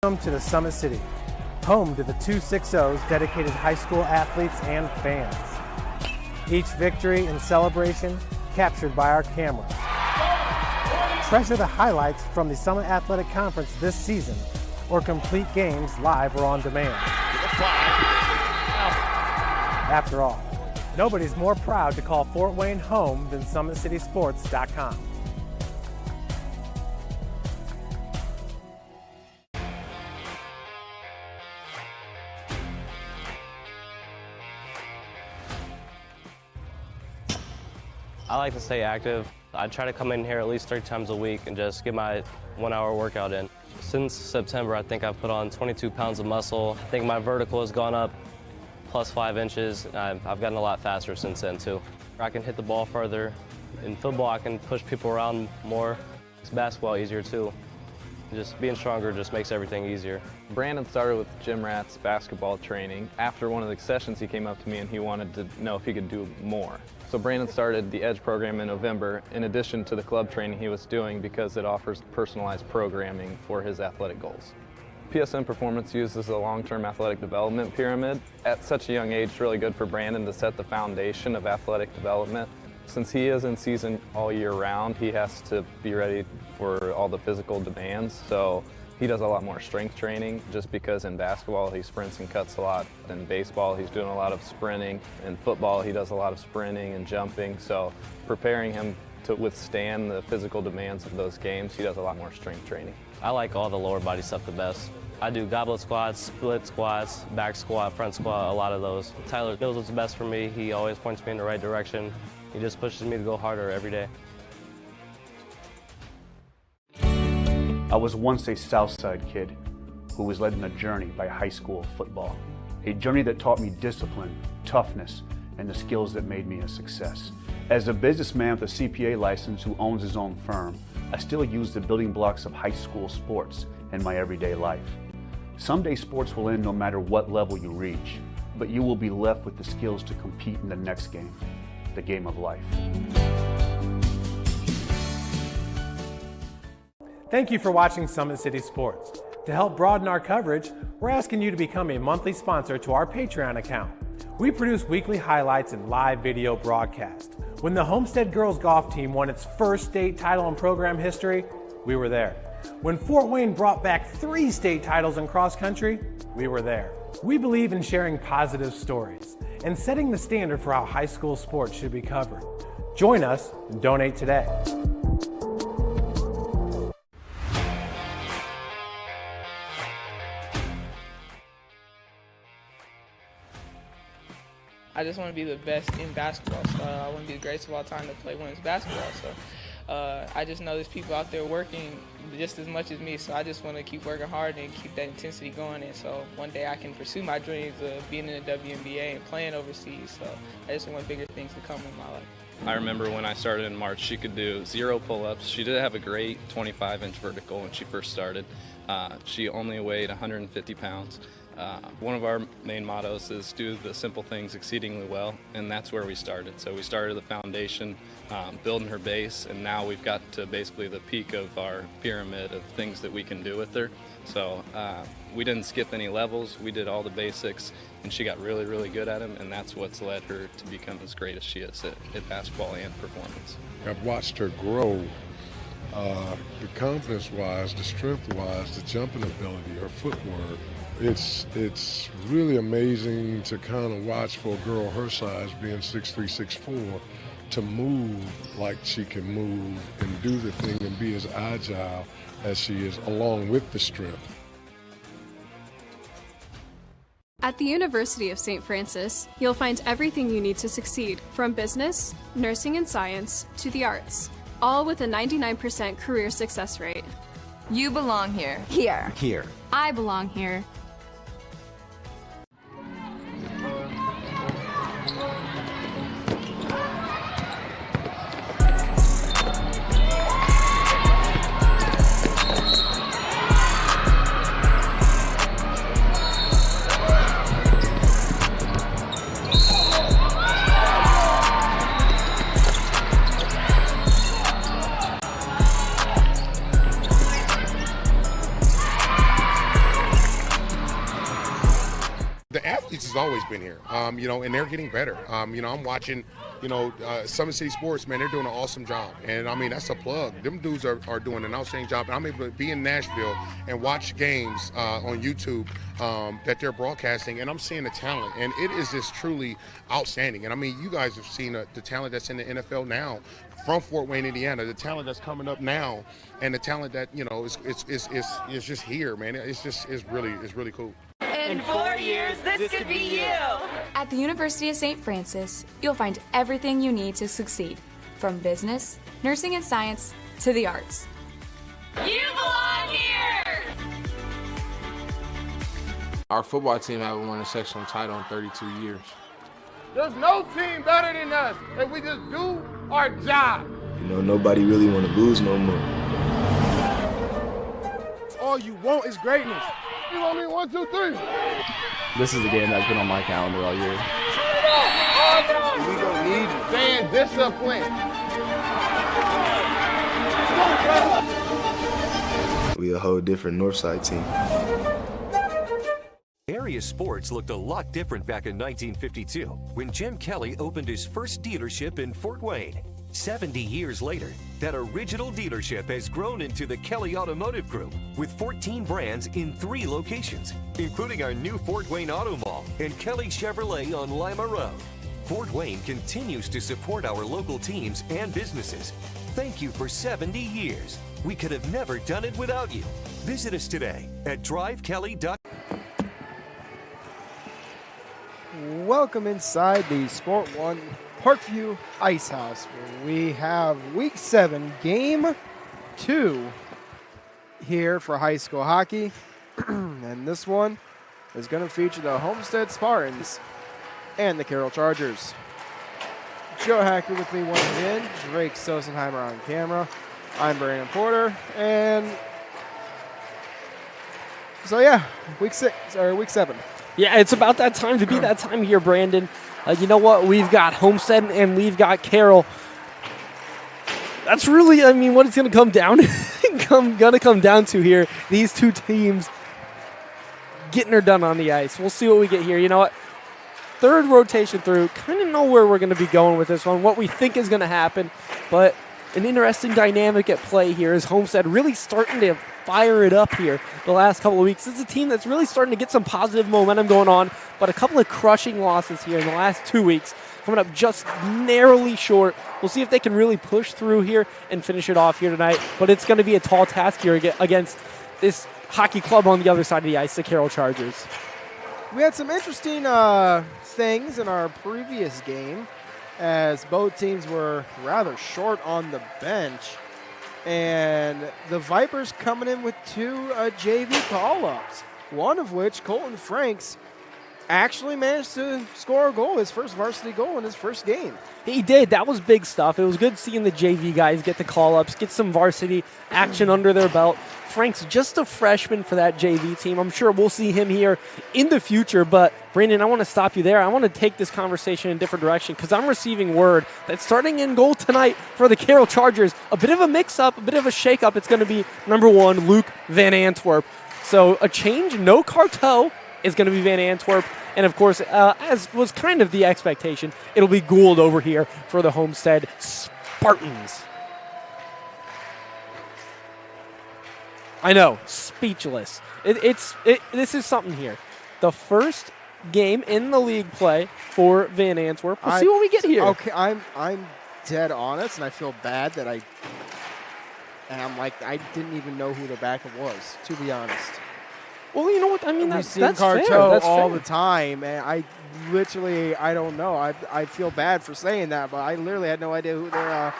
Welcome to the Summit City, home to the 260's dedicated high school athletes and fans. Each victory and celebration captured by our cameras. Treasure the highlights from the Summit Athletic Conference this season, or complete games live or on demand. After all, nobody's more proud to call Fort Wayne home than SummitCitySports.com. I like to stay active. I try to come in here at least 3 times a week and just get my 1-hour workout in. Since September, I think I've put on 22 pounds of muscle. I think my vertical has gone up plus 5 inches. I've gotten a lot faster since then too. I can hit the ball further. In football, I can push people around more. It's basketball easier too. Just being stronger just makes everything easier. Brandon started with gym rats basketball training. After one of the sessions, he came up to me and he wanted to know if he could do more. So Brandon started the EDGE program in November, in addition to the club training he was doing, because it offers personalized programming for his athletic goals. PSN Performance uses a long-term athletic development pyramid. At such a young age, it's really good for Brandon to set the foundation of athletic development. Since he is in season all year round, he has to be ready for all the physical demands. So he does a lot more strength training, just because in basketball he sprints and cuts a lot. In baseball he's doing a lot of sprinting. In football he does a lot of sprinting and jumping. So preparing him to withstand the physical demands of those games, he does a lot more strength training. I like all the lower body stuff the best. I do goblet squats, split squats, back squat, front squat, a lot of those. Tyler knows what's best for me. He always points me in the right direction. He just pushes me to go harder every day. I was once a Southside kid who was led on a journey by high school football. A journey that taught me discipline, toughness, and the skills that made me a success. As a businessman with a CPA license who owns his own firm, I still use the building blocks of high school sports in my everyday life. Someday sports will end no matter what level you reach, but you will be left with the skills to compete in the next game, the game of life. Thank you for watching Summit City Sports. To help broaden our coverage, we're asking you to become a monthly sponsor to our Patreon account. We produce weekly highlights and live video broadcast. When the Homestead girls golf team won its first state title in program history, we were there. When Fort Wayne brought back 3 state titles in cross country, we were there. We believe in sharing positive stories and setting the standard for how high school sports should be covered. Join us and donate today. I just want to be the best in basketball, so I want to be the greatest of all time to play women's basketball. So I just know there's people out there working just as much as me, so I just want to keep working hard and keep that intensity going. And so one day I can pursue my dreams of being in the WNBA and playing overseas. So I just want bigger things to come in my life. I remember when I started in March, she could do 0 pull-ups. She did have a great 25-inch vertical when she first started. She only weighed 150 pounds. One of our main mottos is do the simple things exceedingly well, and that's where we started. So we started the foundation, building her base, and now we've got to basically the peak of our pyramid of things that we can do with her. So we didn't skip any levels. We did all the basics, and she got really, really good at them, and that's what's led her to become as great as she is at basketball and performance. I've watched her grow, the confidence-wise, the strength-wise, the jumping ability, her footwork. It's really amazing to kind of watch for a girl her size, being 6'3", 6'4", to move like she can move and do the thing and be as agile as she is, along with the strength. At the University of St. Francis, you'll find everything you need to succeed, from business, nursing and science, to the arts, all with a 99% career success rate. You belong here. Here. Here. I belong here. always been here, and they're getting better. I'm watching, Summit City Sports, man, they're doing an awesome job. And, that's a plug. Them dudes are doing an outstanding job. And I'm able to be in Nashville and watch games on YouTube that they're broadcasting, and I'm seeing the talent. And it is just truly outstanding. And, you guys have seen the talent that's in the NFL now from Fort Wayne, Indiana, the talent that's coming up now, and the talent that, is just here, man. It's really cool. In 4 years, this could be you. At the University of St. Francis, you'll find everything you need to succeed, from business, nursing and science, to the arts. You belong here! Our football team haven't won a sectional title in 32 years. There's no team better than us if we just do our job. Nobody really want to lose no more. All you want is greatness. You want me 1, 2, 3? This is the game that's been on my calendar all year. We gonna need you. Staying disciplined. We a whole different Northside team. Area sports looked a lot different back in 1952 when Jim Kelly opened his first dealership in Fort Wayne. 70 years later, that original dealership has grown into the Kelly Automotive Group with 14 brands in 3 locations, including our new Fort Wayne Auto Mall and Kelly Chevrolet on Lima Road. Fort Wayne continues to support our local teams and businesses. Thank you for 70 years. We could have never done it without you. Visit us today at drivekelly.com. Welcome inside the Sport 1 Parkview Ice House, where we have Week 7, Game 2 here for high school hockey. And this one is going to feature the Homestead Spartans and the Carroll Chargers. Joe Hacker with me once again, Drake Sosenheimer on camera. I'm Brandon Porter, and so yeah, Week 7. Yeah, it's about that time to be that time here, Brandon. You know what? We've got Homestead and we've got Carroll. That's really, what it's going to come down to here. These two teams getting her done on the ice. We'll see what we get here. You know what? Third rotation through. Kind of know where we're going to be going with this one, what we think is going to happen. But an interesting dynamic at play here is Homestead really starting to fire it up here the last couple of weeks. This is a team that's really starting to get some positive momentum going on, but a couple of crushing losses here in the last 2 weeks, coming up just narrowly short. We'll see if they can really push through here and finish it off here tonight, but it's going to be a tall task here against this hockey club on the other side of the ice, the Carroll Chargers. We had some interesting things in our previous game, as both teams were rather short on the bench. And the Vipers coming in with 2 JV call-ups, one of which, Colton Franks, actually managed to score a goal, his first varsity goal in his first game. He did. That was big stuff. It was good seeing the JV guys get the call-ups, get some varsity action under their belt. Frank's just a freshman for that JV team. I'm sure we'll see him here in the future. But, Brandon, I want to stop you there. I want to take this conversation in a different direction because I'm receiving word that starting in goal tonight for the Carroll Chargers, a bit of a mix-up, a bit of a shake-up. It's going to be, number 1, Luke Van Antwerp. So a change, no Carteau is going to be Van Antwerp. And, of course, as was kind of the expectation, it'll be Gould over here for the Homestead Spartans. I know, speechless. This is something here. The first game in the league play for Van Antwerp. We'll see what we get here. Okay, I'm dead honest, and I feel bad that I didn't even know who the backup was, to be honest. Well, you know what? That's fair. Carteau That's all fair. the time, and I don't know. I feel bad for saying that, but I literally had no idea who their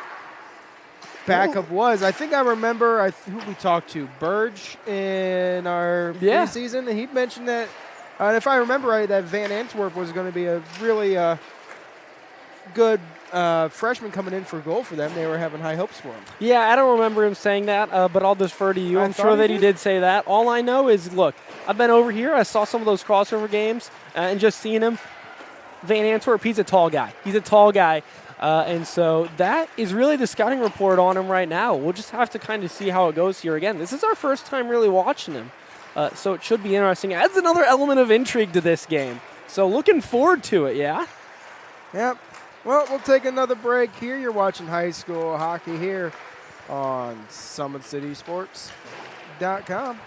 backup was. I think I remember who we talked to, Burge, in our preseason, and he mentioned that, and if I remember right, that Van Antwerp was going to be a really good freshman coming in for goal for them. They were having high hopes for him. Yeah, I don't remember him saying that, but I'll defer to you. I'm sure that he did say that. All I know is, look, I've been over here. I saw some of those crossover games, and just seeing him, Van Antwerp, he's a tall guy. And so that is really the scouting report on him right now. We'll just have to kind of see how it goes here again. This is our first time really watching him. So it should be interesting. Adds another element of intrigue to this game. So looking forward to it, yeah? Yep. Well, we'll take another break here. You're watching high school hockey here on SummitCitySports.com.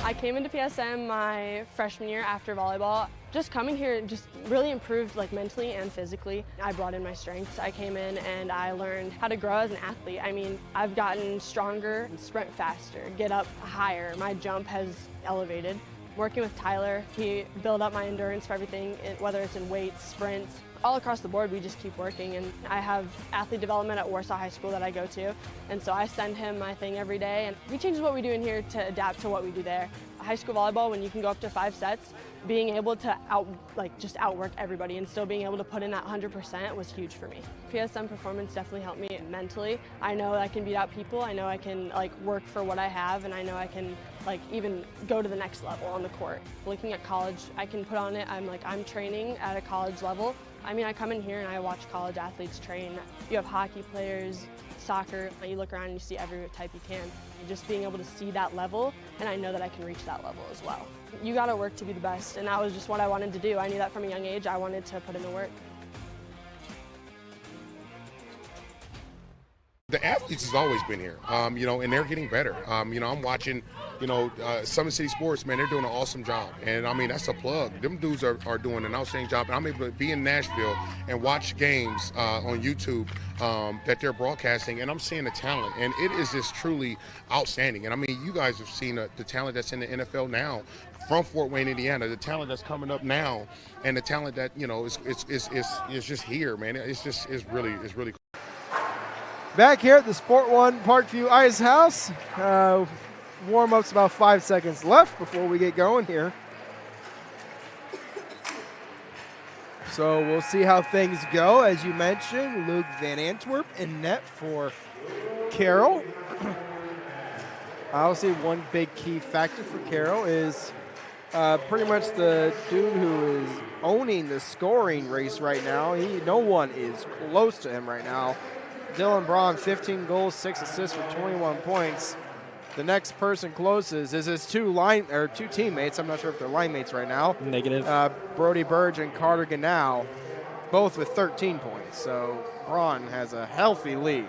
I came into PSM my freshman year after volleyball. Just coming here just really improved mentally and physically. I brought in my strengths. I came in and I learned how to grow as an athlete. I mean, I've gotten stronger, sprint faster, get up higher. My jump has elevated. Working with Tyler, he built up my endurance for everything, whether it's in weights, sprints. All across the board, we just keep working, and I have athlete development at Warsaw High School that I go to, and so I send him my thing every day, and he changes what we do in here to adapt to what we do there. High school volleyball, when you can go up to 5 sets, being able to just outwork everybody and still being able to put in that 100% was huge for me. PSM performance definitely helped me mentally. I know I can beat out people. I know I can work for what I have, and I know I can even go to the next level on the court. Looking at college, I can put on it. I'm training at a college level. I mean, I come in here and I watch college athletes train. You have hockey players, soccer. You look around and you see every type you can. Just being able to see that level, and I know that I can reach that level as well. You got to work to be the best, and that was just what I wanted to do. I knew that from a young age. I wanted to put in the work. The athletes has always been here, and they're getting better. I'm watching, Summit City Sports, man, they're doing an awesome job. And, I mean, that's a plug. Them dudes are doing an outstanding job. And I'm able to be in Nashville and watch games on YouTube that they're broadcasting, and I'm seeing the talent. And it is just truly outstanding. And, I mean, you guys have seen the talent that's in the NFL now from Fort Wayne, Indiana, the talent that's coming up now, and the talent that, is just here, man. It's really cool. Back here at the Sport One Parkview Ice House. Warm-up's about 5 seconds left before we get going here. So we'll see how things go. As you mentioned, Luke Van Antwerp in net for Carroll. Obviously, one big key factor for Carroll is pretty much the dude who is owning the scoring race right now. No one is close to him right now. Dylan Braun, 15 goals, 6 assists for 21 points. The next person closest is his two teammates. I'm not sure if they're line mates right now. Negative. Brody Burge and Carter Ganau, both with 13 points. So Braun has a healthy lead.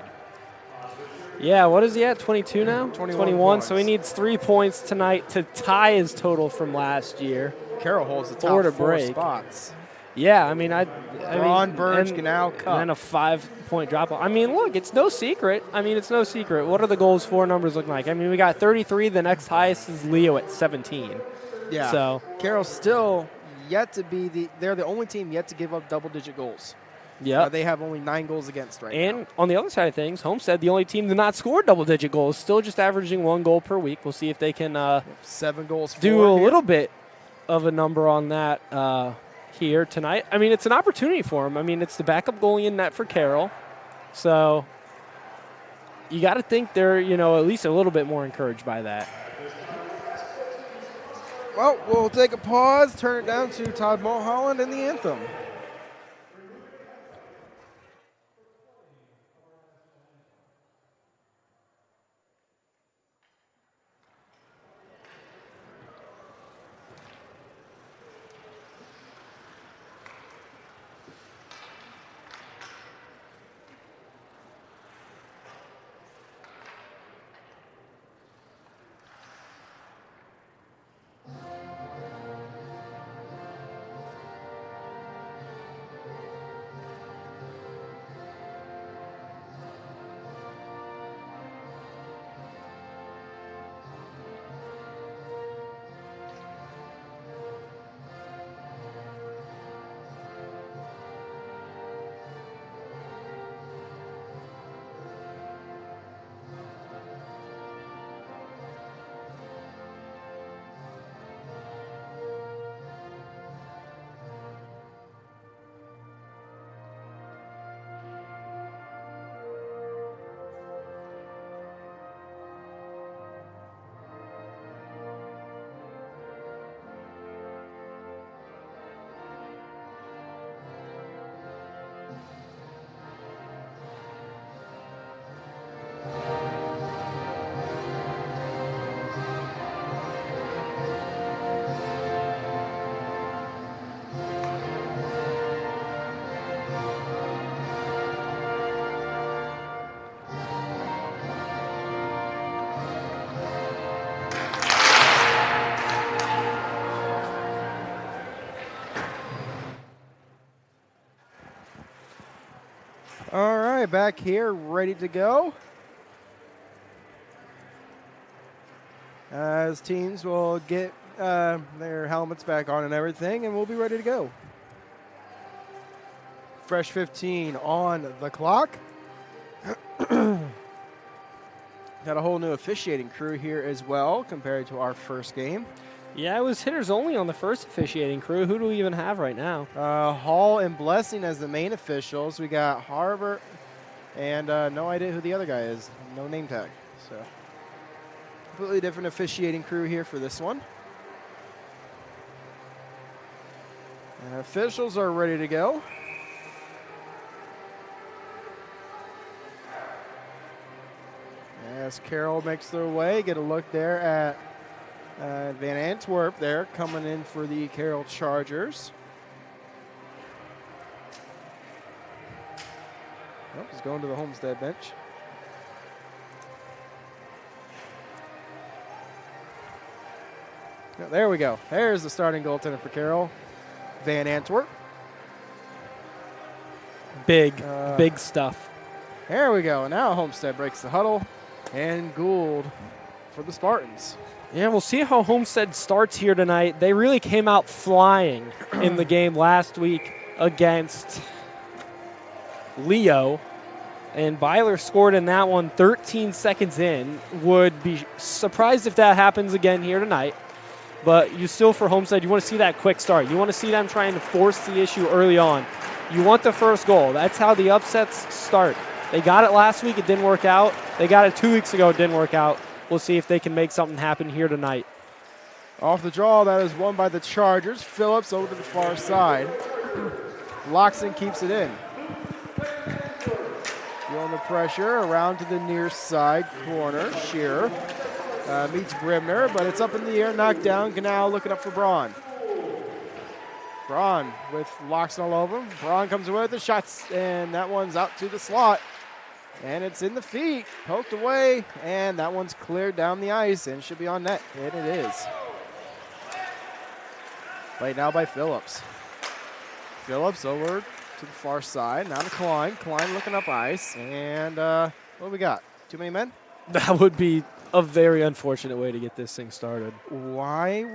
Yeah, what is he at, 22 now? 21 points. So he needs 3 points tonight to tie his total from last year. Carroll holds the top 4 spots. Yeah, I mean, Braun, Burge, Ganau, Cup. And then a 5-point drop. I mean, look, it's no secret. What are the goals for numbers looking like? I mean, we got 33. The next highest is Leo at 17. Yeah. So Carroll's still yet to be they're the only team yet to give up double-digit goals. Yeah. They have only 9 goals against right now. And on the other side of things, Homestead, the only team to not score double-digit goals, still just averaging 1 goal per week. We'll see if they can 7 goals do a little bit of a number on that here tonight. I mean, it's an opportunity for him. I mean, it's the backup goalie in net for Carroll. So you got to think they're, at least a little bit more encouraged by that. Well, we'll take a pause, turn it down to Todd Mulholland and the anthem. right, back here, ready to go. As teams will get their helmets back on and everything, and we'll be ready to go. Fresh 15 on the clock. Got a whole new officiating crew here as well compared to our first game. Yeah, it was hitters only on the first officiating crew. Who do we even have right now? Hall and Blessing as the main officials. We got Harbor and no idea who the other guy is. No name tag. So completely different officiating crew here for this one. And officials are ready to go. As Carroll makes their way, get a look there at Van Antwerp there coming in for the Carroll Chargers. Oh, he's going to the Homestead bench. Oh, there we go. There's the starting goaltender for Carroll, Van Antwerp. Big stuff. There we go. Now Homestead breaks the huddle, and Gould for the Spartans. Yeah, we'll see how Homestead starts here tonight. They really came out flying in the game last week against Leo, and Byler scored in that one 13 seconds in. Would be surprised if that happens again here tonight. But you still, for Homestead, you want to see that quick start. You want to see them trying to force the issue early on. You want the first goal. That's how the upsets start. They got it last week. It didn't work out. They got it 2 weeks ago. It didn't work out. We'll see if they can make something happen here tonight. Off the draw, that is won by the Chargers. Phillips over to the far side. Loxton keeps it in. Feeling the pressure around to the near side corner. Shearer meets Brimner, but it's up in the air, knocked down. Ganal looking up for Braun. Braun with Loxton all over him. Braun comes away with the shots, and that one's out to the slot. And it's in the feet, poked away, and that one's cleared down the ice and should be on net, and it is. Played now by Phillips. Phillips over to the far side, now to Klein. Klein looking up ice, and what do we got? Too many men? That would be a very unfortunate way to get this thing started. Why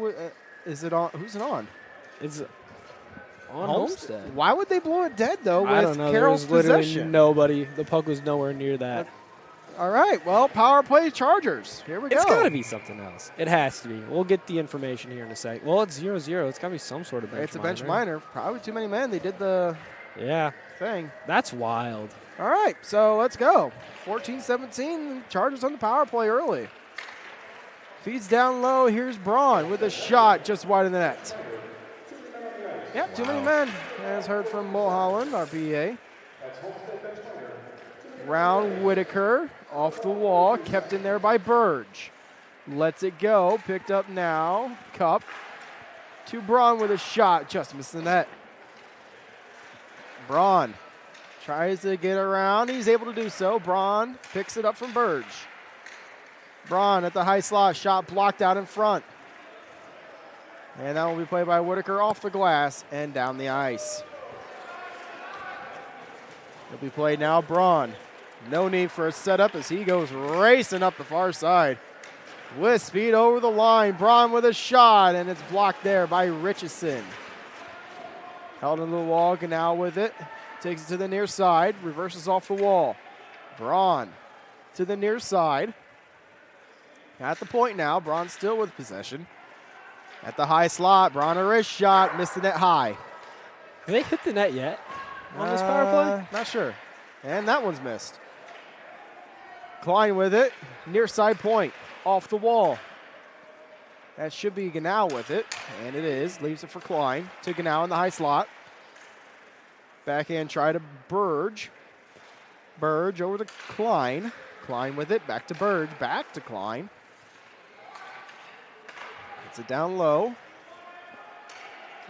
is it on? Who's it on? It's on Homestead. Why would they blow it dead, though, I don't with know. Carroll's There was literally possession? nobody. The puck was nowhere near that. All right, well, power play Chargers. Here we go. It's got to be something else. It has to be. We'll get the information here in a sec. Well, it's 0-0. It's got to be some sort of bench minor. It's a bench minor. Probably too many men. They did the thing. That's wild. All right, so let's go. 14-17, Chargers on the power play early. Feeds down low. Here's Braun with a shot just wide of the net. Yep, too many men, as heard from Mulholland, our PA. Round Whitaker, off the wall, kept in there by Burge. Lets it go, picked up now, Cup. To Braun with a shot, just missed the net. Braun tries to get around, he's able to do so. Braun picks it up from Burge. Braun at the high slot, shot blocked out in front. And that will be played by Whitaker off the glass and down the ice. It'll be played now, Braun. No need for a setup as he goes racing up the far side. With speed over the line, Braun with a shot, and it's blocked there by Richardson. Held into the wall, Ganal with it. Takes it to the near side, reverses off the wall. Braun to the near side. At the point now, Braun still with possession. At the high slot, Braun a wrist shot, missed the net high. Have they hit the net yet on this power play? Not sure. And that one's missed. Klein with it, near side point, off the wall. That should be Ganal with it, and it is. Leaves it for Klein to Ganal in the high slot. Backhand try to Burge. Burge over to Klein. Klein with it, back to Burge, back to Klein. Gets it down low.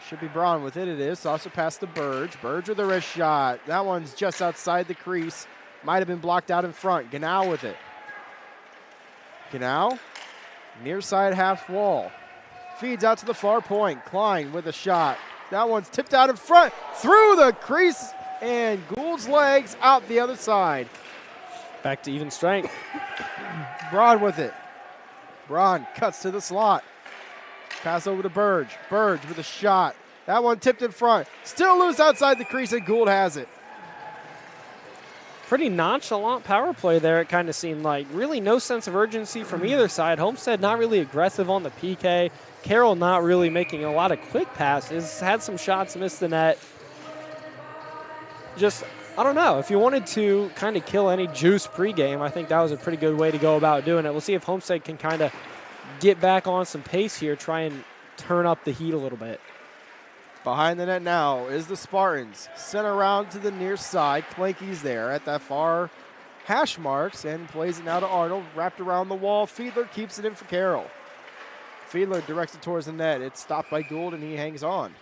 Should be Braun with it. It is. Also past to Burge. Burge with a wrist shot. That one's just outside the crease. Might have been blocked out in front. Ganal with it. Ganal, near side half wall. Feeds out to the far point. Klein with a shot. That one's tipped out in front. Through the crease and Gould's legs out the other side. Back to even strength. Braun with it. Braun cuts to the slot. Pass over to Burge. Burge with a shot. That one tipped in front. Still loose outside the crease, and Gould has it. Pretty nonchalant power play there, it kind of seemed like. Really no sense of urgency from either side. Homestead not really aggressive on the PK. Carroll not really making a lot of quick passes. Had some shots, missed the net. Just, I don't know. If you wanted to kind of kill any juice pregame, I think that was a pretty good way to go about doing it. We'll see if Homestead can kind of get back on some pace here, try and turn up the heat a little bit. Behind the net now is the Spartans. Sent around to the near side. Clanky's there at that far hash marks and plays it now to Arnold. Wrapped around the wall. Fiedler keeps it in for Carroll. Fiedler directs it towards the net. It's stopped by Gould, and he hangs on.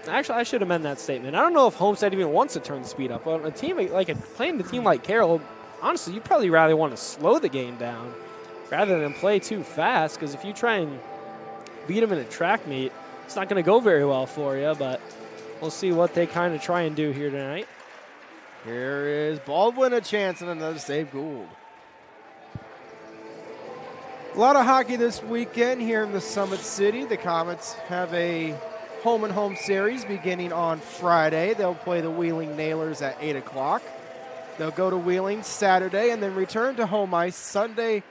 Actually, I should amend that statement. I don't know if Homestead even wants to turn the speed up. On a team playing a team like Carroll, honestly, you'd probably rather want to slow the game down rather than play too fast, because if you try and beat them in a track meet, it's not going to go very well for you, but we'll see what they kind of try and do here tonight. Here is Baldwin, a chance, and another save. Gould. A lot of hockey this weekend here in the Summit City. The Comets have a home-and-home series beginning on Friday. They'll play the Wheeling Nailers at 8 o'clock. They'll go to Wheeling Saturday and then return to home ice Sunday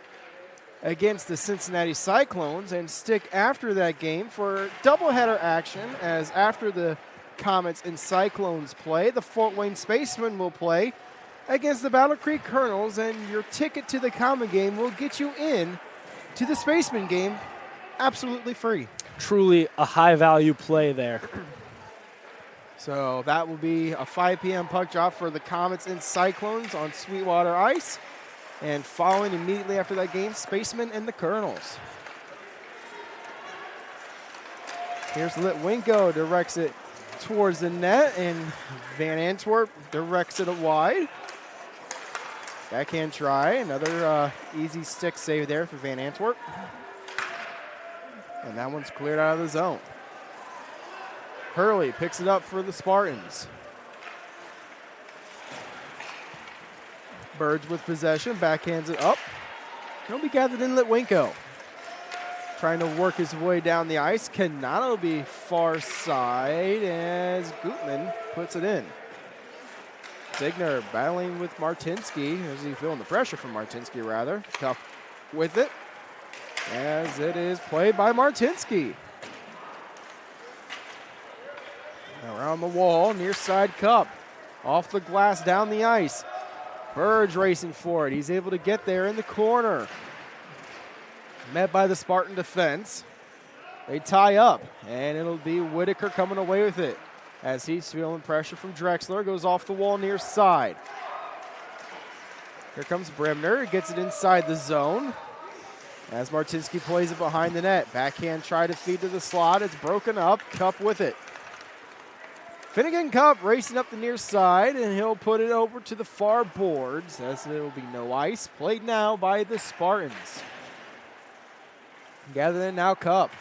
against the Cincinnati Cyclones and stick after that game for doubleheader action, as after the Comets and Cyclones play, the Fort Wayne Spacemen will play against the Battle Creek Colonels, and your ticket to the Common game will get you in to the Spaceman game absolutely free. Truly a high-value play there. So that will be a 5 p.m. puck drop for the Comets and Cyclones on Sweetwater Ice. And following immediately after that game, Spacemen and the Colonels. Here's Litwinko, directs it towards the net, and Van Antwerp directs it wide. Backhand try, another easy stick save there for Van Antwerp. And that one's cleared out of the zone. Hurley picks it up for the Spartans. Burge with possession, backhands it up. He'll be gathered in Litwinko. Trying to work his way down the ice. Cannot will be far side as Gutman puts it in. Signer battling with Martinsky. As he feeling the pressure from Martinsky, rather. Tough with it, as it is played by Martinsky. Around the wall, near side cup. Off the glass, down the ice. Burge racing for it. He's able to get there in the corner. Met by the Spartan defense. They tie up, and it'll be Whitaker coming away with it as he's feeling pressure from Drexler. Goes off the wall near side. Here comes Bremner. He gets it inside the zone as Martinsky plays it behind the net. Backhand try to feed to the slot. It's broken up. Cup with it. Finnegan Cup racing up the near side, and he'll put it over to the far boards as there will be no ice. Played now by the Spartans. Gathering now Cup.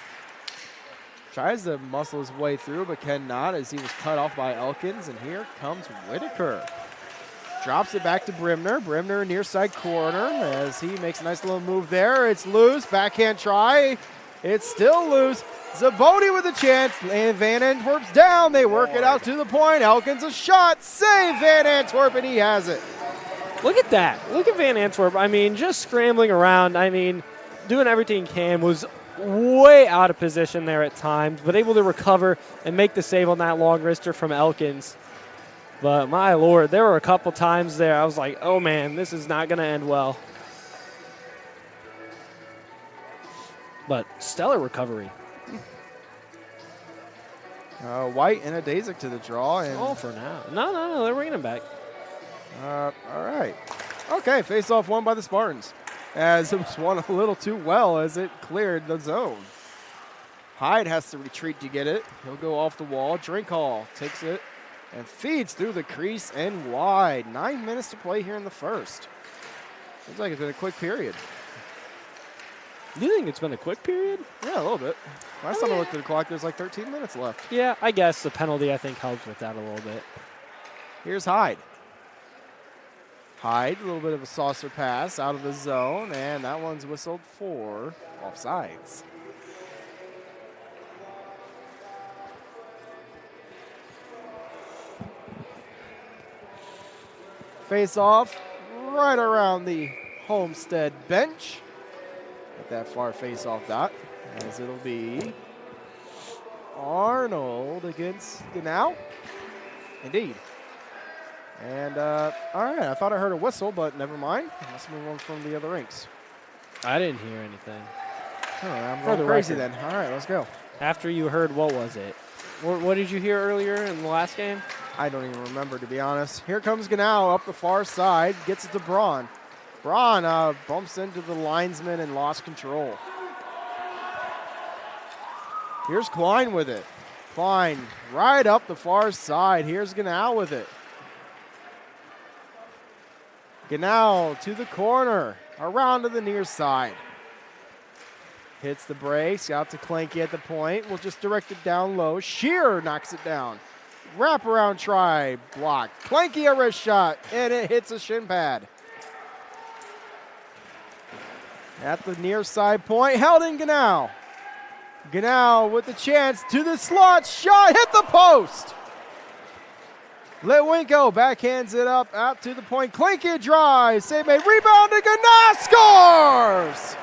Tries to muscle his way through, but cannot as he was cut off by Elkins, and here comes Whitaker. Drops it back to Bremner. Bremner near side corner as he makes a nice little move there. It's loose. Backhand try. It's still loose. Zaboni with a chance, and Van Antwerp's down. They work it out to the point. Elkins a shot. Save Van Antwerp, and he has it. Look at that. Look at Van Antwerp. I mean, just scrambling around. I mean, doing everything he can. Was way out of position there at times, but able to recover and make the save on that long wrister from Elkins. But my Lord, there were a couple times there I was like, oh man, this is not going to end well. But stellar recovery. White and a Dazik to the draw. And all for now. No, they're bringing him back. All right. Okay, face-off won by the Spartans, as it was won a little too well as it cleared the zone. Hyde has to retreat to get it. He'll go off the wall. Drinkhall takes it and feeds through the crease and wide. 9 minutes to play here in the first. Looks like it's been a quick period. You think it's been a quick period? Yeah, a little bit. Last time I looked at the clock, there's like 13 minutes left. Yeah, I guess the penalty, I think, helps with that a little bit. Here's Hyde. Hyde, a little bit of a saucer pass out of the zone, and that one's whistled for offsides. Face off right around the Homestead bench. At that far face off dot, as it'll be Arnold against Ganau. Indeed. And, all right, I thought I heard a whistle, but never mind. Let's move on from the other rinks. I didn't hear anything. Oh, I'm going crazy then. All right, let's go. After you heard, what was it? What did you hear earlier in the last game? I don't even remember, to be honest. Here comes Ganau up the far side, gets it to Braun. Braun bumps into the linesman and lost control. Here's Klein with it. Klein right up the far side. Here's Ganau with it. Ganau to the corner, around to the near side. Hits the brakes, out to Clanky at the point. We'll just direct it down low. Shearer knocks it down. Wraparound try, blocked. Clanky a wrist shot, and it hits a shin pad. At the near side point, held in Ganau. Ganau with the chance to the slot, shot, hit the post. Litwinko backhands it up out to the point. Clanky drives, save made, rebound to Ganau, scores!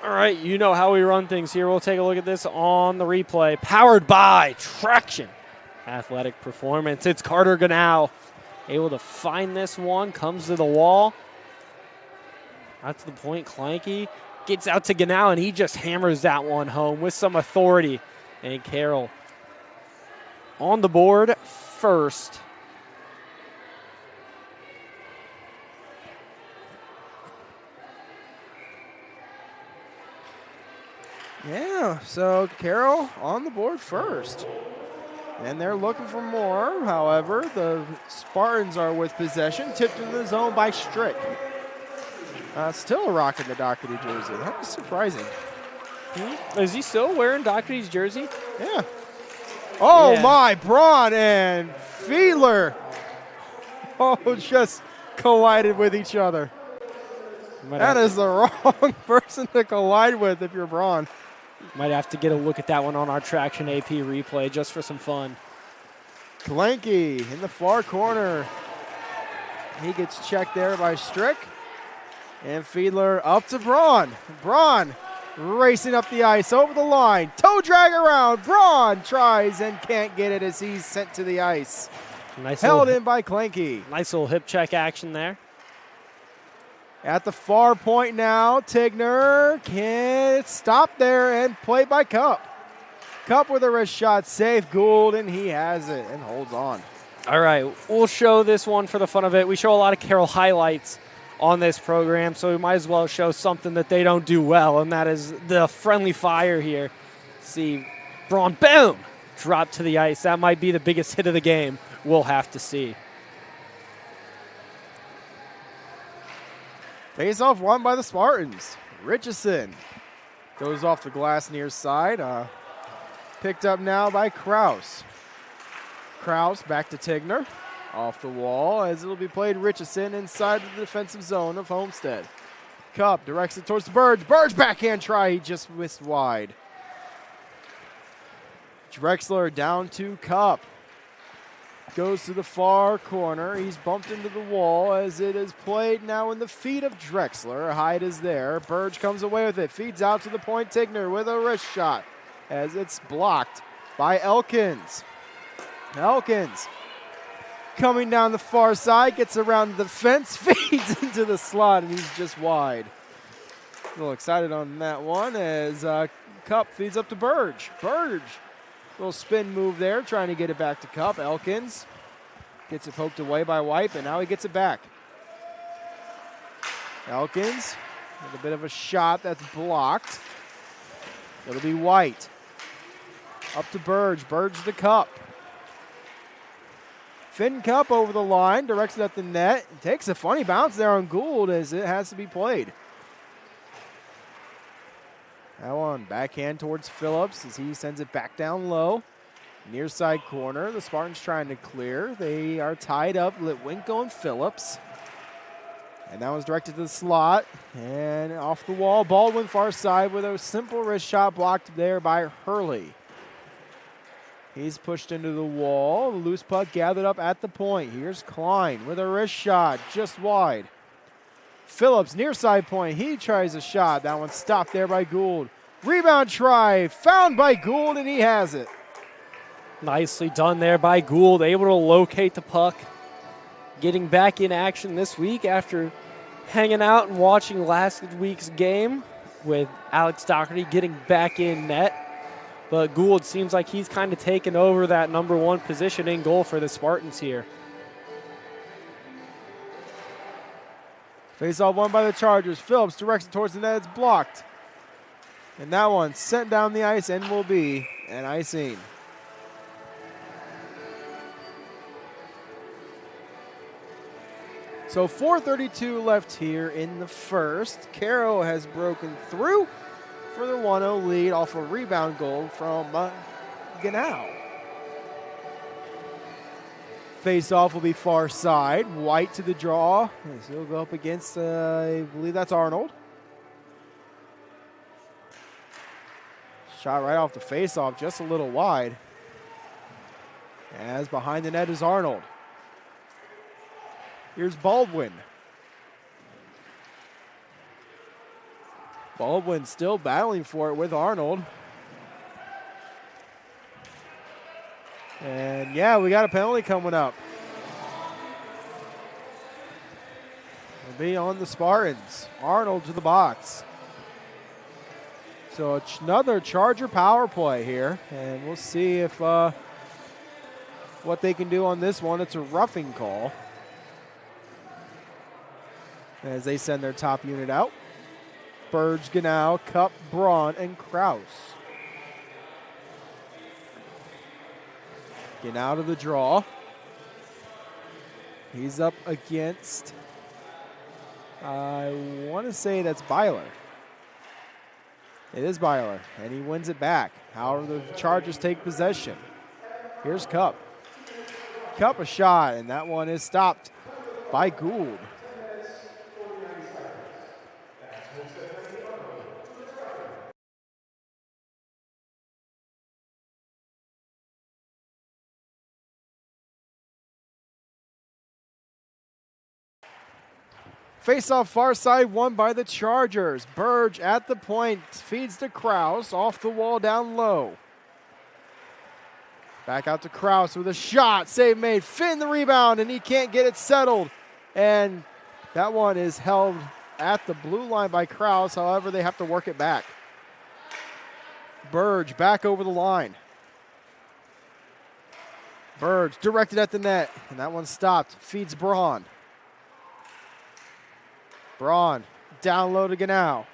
All right, you know how we run things here. We'll take a look at this on the replay. Powered by Traction Athletic Performance. It's Carter Ganau able to find this one, comes to the wall. Out to the point, Clanky gets out to Ganau, and he just hammers that one home with some authority. And Carroll on the board first. Yeah, so Carroll on the board first. And they're looking for more. However, the Spartans are with possession, tipped into the zone by Strick. Still rocking the Doherty jersey. That was surprising. Is he still wearing Doherty's jersey? Yeah. Oh, yeah. My, Braun and Fiedler. Oh, just collided with each other. That is the wrong person to collide with if you're Braun. Might have to get a look at that one on our Traction AP replay just for some fun. Clanky in the far corner. He gets checked there by Strick. And Fiedler up to Braun. Braun racing up the ice over the line. Toe drag around. Braun tries and can't get it as he's sent to the ice. Held in by Clanky. Nice little hip check action there. At the far point now, Tigner can't stop there and played by Cup. Cup with a wrist shot, safe Gould, and he has it and holds on. All right, we'll show this one for the fun of it. We show a lot of Carroll highlights on this program, so we might as well show something that they don't do well, and that is the friendly fire here. See, Braun, boom, drop to the ice. That might be the biggest hit of the game. We'll have to see. Face-off won by the Spartans. Richardson goes off the glass near side. Picked up now by Kraus. Kraus back to Tigner. Off the wall as it'll be played Richardson inside the defensive zone of Homestead. Cup directs it towards Burge. Burge backhand try. He just missed wide. Drexler down to Cup. Goes to the far corner. He's bumped into the wall as it is played now in the feet of Drexler. Hyde is there. Burge comes away with it. Feeds out to the point. Tigner with a wrist shot as it's blocked by Elkins. Elkins coming down the far side. Gets around the fence. Feeds into the slot and he's just wide. A little excited on that one as Cup feeds up to Burge. Burge. Little spin move there, trying to get it back to Cup. Elkins gets it poked away by White, but now he gets it back. Elkins with a bit of a shot that's blocked. It'll be White. Up to Burge. Burge to Cup. Finn Cup over the line, directs it at the net. Takes a funny bounce there on Gould as it has to be played. That one backhand towards Phillips as he sends it back down low. Near side corner, the Spartans trying to clear. They are tied up, Litwinko and Phillips. And that was directed to the slot. And off the wall, Baldwin far side with a simple wrist shot blocked there by Hurley. He's pushed into the wall. The loose puck gathered up at the point. Here's Klein with a wrist shot just wide. Phillips near side point. He tries a shot. That one stopped there by Gould. Rebound try found by Gould, and he has it. Nicely done there by Gould, able to locate the puck. Getting back in action this week after hanging out and watching last week's game with Alex Doherty getting back in net. But Gould seems like he's kind of taken over that number one position in goal for the Spartans here. Face-off won by the Chargers. Phillips directs it towards the net. It's blocked. And that one sent down the ice and will be an icing. So 4:32 left here in the first. Carroll has broken through for the 1-0 lead off a rebound goal from Ganau. Face-off will be far side. White to the draw. He'll go up against, I believe that's Arnold. Shot right off the face-off, just a little wide. As behind the net is Arnold. Here's Baldwin. Baldwin still battling for it with Arnold. And yeah, we got a penalty coming up. It'll be on the Spartans. Arnold to the box. So another Charger power play here. And we'll see if what they can do on this one. It's a roughing call as they send their top unit out. Burge, Ganau, Cup, Braun, and Kraus. Ganau to the draw. He's up against, I want to say that's Byler. It is Byler, and he wins it back. However, the Chargers take possession. Here's Cup. Cup a shot, and that one is stopped by Gould. Face-off far side won by the Chargers. Burge at the point, feeds to Kraus, off the wall down low. Back out to Kraus with a shot, save made, Finn the rebound, and he can't get it settled. And that one is held at the blue line by Kraus, however they have to work it back. Burge back over the line. Burge directed at the net, and that one stopped, feeds Braun. Braun down low to Ganau.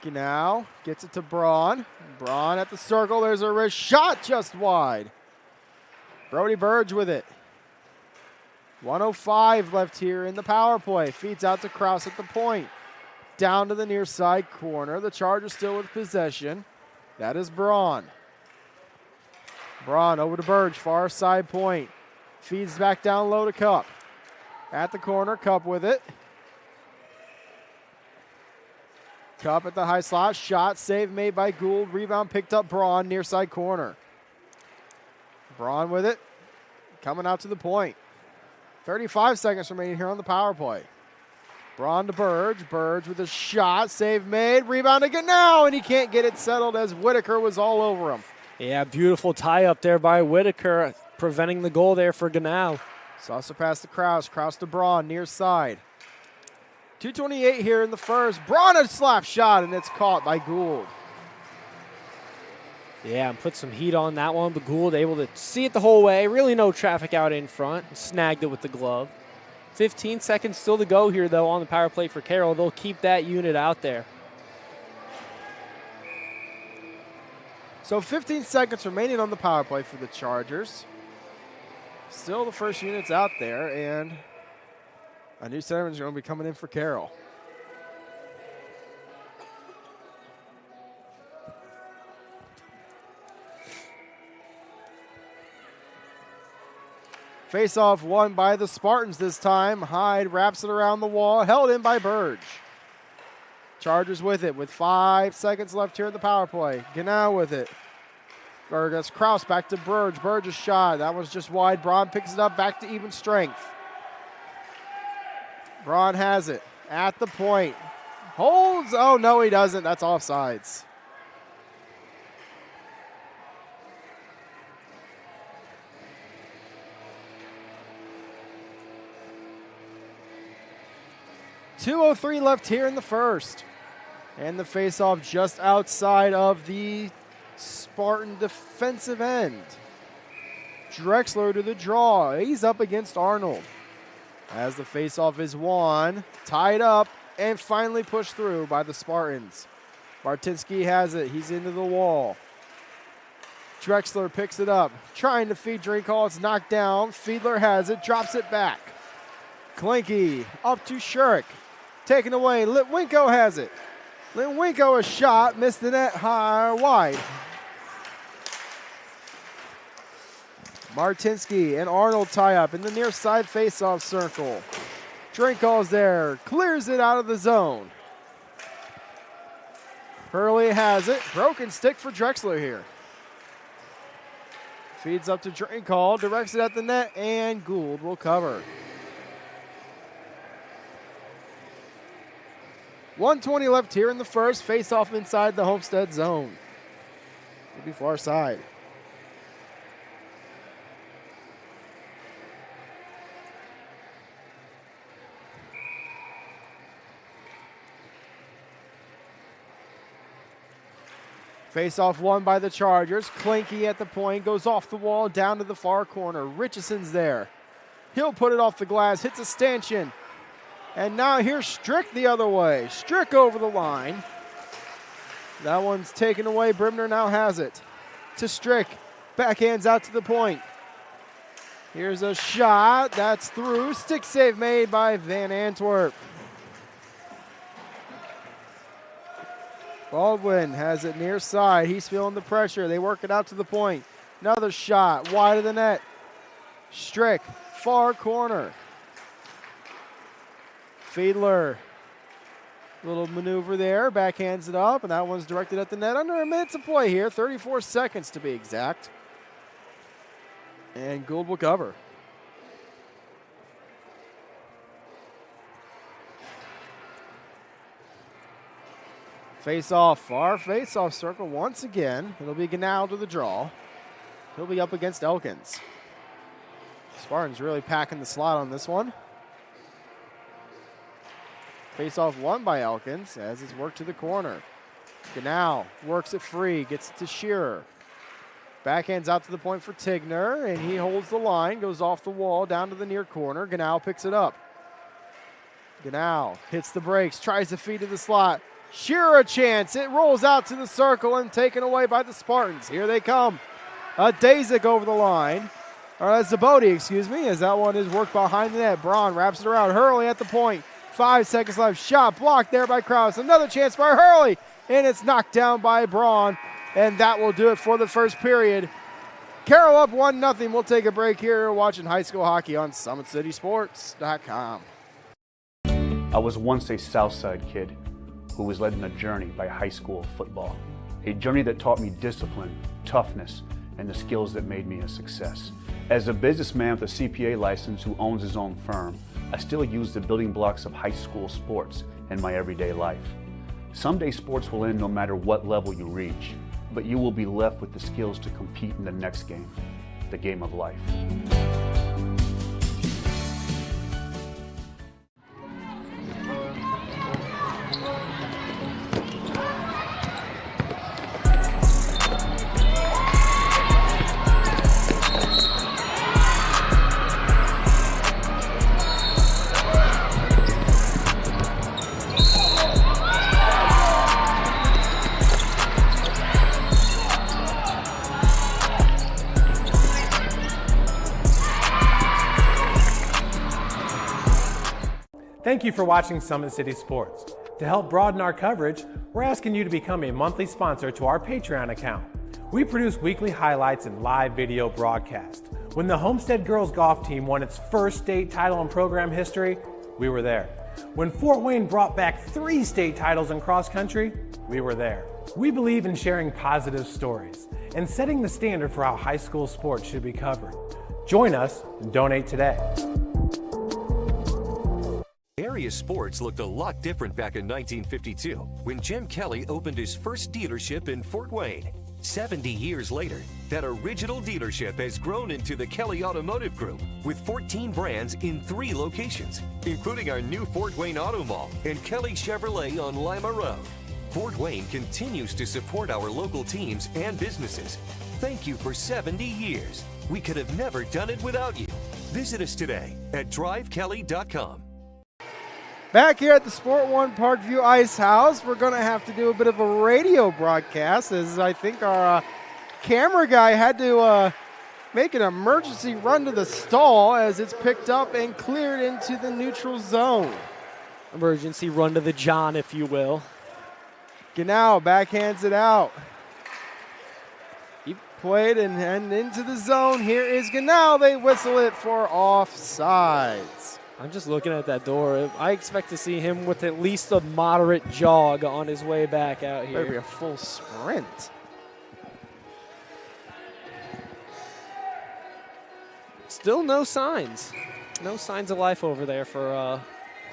Ganau gets it to Braun. Braun at the circle. There's a wrist shot just wide. Brody Burge with it. 1:05 left here in the power play. Feeds out to Kraus at the point. Down to the near side corner. The Chargers still with possession. That is Braun. Braun over to Burge, far side point. Feeds back down low to Cup. At the corner, Cup with it. Cup at the high slot. Shot, save made by Gould. Rebound picked up Braun, near side corner. Braun with it. Coming out to the point. 35 seconds remaining here on the power play. Braun to Burge. Burge with a shot, save made. Rebound again now, and he can't get it settled as Whitaker was all over him. Yeah, beautiful tie up there by Whitaker, preventing the goal there for Ganau. Saucer pass to Kraus. Kraus to Braun, near side. 2:28 here in the first. Braun a slap shot, and it's caught by Gould. Yeah, and put some heat on that one, but Gould able to see it the whole way. Really no traffic out in front. Snagged it with the glove. 15 seconds still to go here, though, on the power play for Carroll. They'll keep that unit out there. So 15 seconds remaining on the power play for the Chargers. still the first unit's out there, and a new centerman is going to be coming in for Carroll. Face-off won by the Spartans this time. Hyde wraps it around the wall, held in by Burge. Chargers with it with 5 seconds left here in the power play. Genau with it. Or that's Kraus back to Burge. Burge's shot. That was just wide. Braun picks it up back to even strength. Braun has it at the point. Holds. Oh, no, he doesn't. That's offsides. .203 left here in the first. And the face-off just outside of the Spartan defensive end. Drexler to the draw. He's up against Arnold. As the face-off is won, tied up, and finally pushed through by the Spartans. Martinsky has it. He's into the wall. Drexler picks it up, trying to feed Drinkall. It's knocked down. Fiedler has it, drops it back. Klinke up to Shurik. Taken away. Litwinko has it. Litwinko a shot, missed the net high wide. Martinsky and Arnold tie up in the near side face-off circle. Drinkall's there, clears it out of the zone. Hurley has it. Broken stick for Drexler here. Feeds up to Drinkall, directs it at the net, and Gould will cover. 1:20 left here in the first. Face-off inside the Homestead zone. It'll be far side. Face-off won by the Chargers. Klinke at the point, goes off the wall, down to the far corner. Richeson's there. He'll put it off the glass, hits a stanchion. And now here's Strick the other way. Strick over the line. That one's taken away. Brimner now has it. To Strick. Backhands out to the point. Here's a shot. That's through. Stick save made by Van Antwerp. Baldwin has it near side. He's feeling the pressure. They work it out to the point. Another shot. Wide of the net. Strick. Far corner. Fiedler, little maneuver there, backhands it up, and that one's directed at the net. Under a minute to play here, 34 seconds to be exact. And Gould will cover. Face-off, far face-off circle once again. It'll be Genau to the draw. He'll be up against Elkins. Spartans really packing the slot on this one. Face-off won by Elkins as it's worked to the corner. Genau works it free, gets it to Shearer. Backhands out to the point for Tigner, and he holds the line, goes off the wall, down to the near corner. Genau picks it up. Genau hits the brakes, tries to feed to the slot. Shearer a chance. It rolls out to the circle and taken away by the Spartans. Here they come. Dazik over the line. Or Zabodi, excuse me, as that one is worked behind the net. Braun wraps it around. Hurley at the point. 5 seconds left. Shot blocked there by Kraus. Another chance by Hurley. And it's knocked down by Braun. And that will do it for the first period. Carroll up 1-0. We'll take a break here watching high school hockey on SummitCitySports.com. I was once a Southside kid who was led on a journey by high school football. A journey that taught me discipline, toughness, and the skills that made me a success. As a businessman with a CPA license who owns his own firm, I still use the building blocks of high school sports in my everyday life. Someday sports will end no matter what level you reach, but you will be left with the skills to compete in the next game, the game of life. Thank you for watching Summit City Sports. To help broaden our coverage, we're asking you to become a monthly sponsor to our Patreon account. We produce weekly highlights and live video broadcasts. When the Homestead girls golf team won its first state title in program history, we were there. When Fort Wayne brought back 3 state titles in cross country, we were there. We believe in sharing positive stories and setting the standard for how high school sports should be covered. Join us and donate today. Area sports looked a lot different back in 1952 when Jim Kelly opened his first dealership in Fort Wayne. 70 years later, that original dealership has grown into the Kelly Automotive Group with 14 brands in 3 locations, including our new Fort Wayne Auto Mall and Kelly Chevrolet on Lima Road. Fort Wayne continues to support our local teams and businesses. Thank you for 70 years. We could have never done it without you. Visit us today at drivekelly.com. Back here at the Sport One Parkview Ice House, we're going to have to do a bit of a radio broadcast, as I think our camera guy had to make an emergency run to the stall as it's picked up and cleared into the neutral zone. Emergency run to the John, if you will. Genau backhands it out. He played and into the zone. Here is Genau. They whistle it for offsides. I'm just looking at that door. I expect to see him with at least a moderate jog on his way back out here. Maybe a full sprint. Still no signs. No signs of life over there for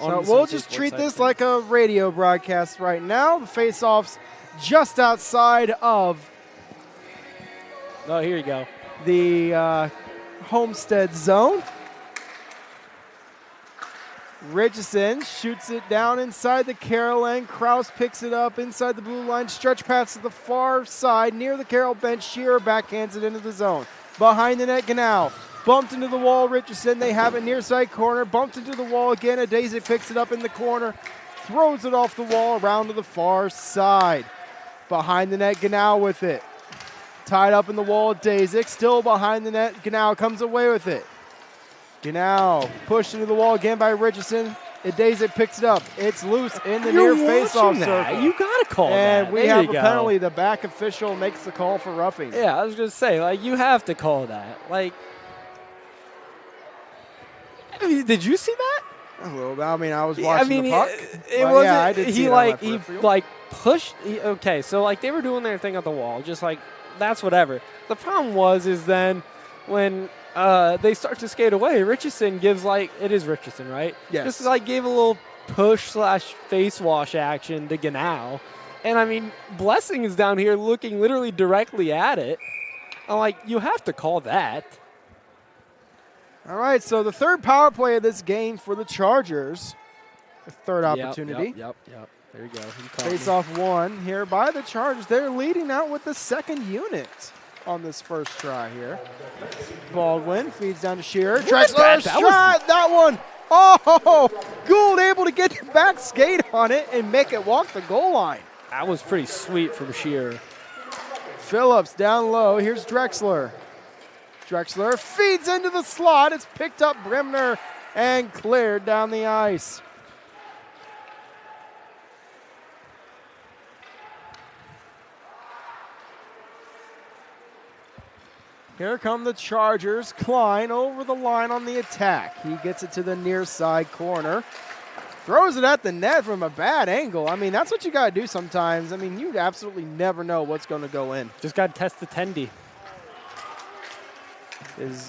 so we'll just treat this like a radio broadcast right now. The face-off's just outside of here you go. The Homestead zone. Richardson shoots it down inside the Carroll end. Kraus picks it up inside the blue line. Stretch pass to the far side near the Carroll bench. Shearer backhands it into the zone. Behind the net, Genau. Bumped into the wall, Richardson. They have it near side corner. Bumped into the wall again. Adese picks it up in the corner. Throws it off the wall around to the far side. Behind the net, Genau with it. Tied up in the wall, Dazik. Still behind the net. Genau comes away with it. Genau pushed into the wall again by Richardson. Adese picks it up. It's loose in the near face-off circle. You got to call that. And we have a penalty. The back official makes the call for roughing. Yeah, I was going to say, you have to call that. Did you see that? A little bit. I mean, I was watching the puck. It wasn't. Yeah, I did see he pushed. Okay, so they were doing their thing at the wall, just that's whatever. The problem is then when they start to skate away, Richardson gives it is Richardson, right? Yes. Just gave a little push/face wash action to Genau, and I mean Blessing is down here looking literally directly at it. I'm you have to call that. All right, so the third power play of this game for the Chargers. The third opportunity. Yep. There you go. Face-off one here by the Chargers. They're leading out with the second unit on this first try here. Baldwin feeds down to Shearer. Drexler shot that one. Oh, Gould able to get the back skate on it and make it walk the goal line. That was pretty sweet from Shearer. Phillips down low. Here's Drexler. Drexler feeds into the slot. It's picked up Brimner and cleared down the ice. Here come the Chargers. Klein over the line on the attack. He gets it to the near side corner. Throws it at the net from a bad angle. I mean, that's what you got to do sometimes. I mean, you absolutely never know what's going to go in. Just got to test the tendy.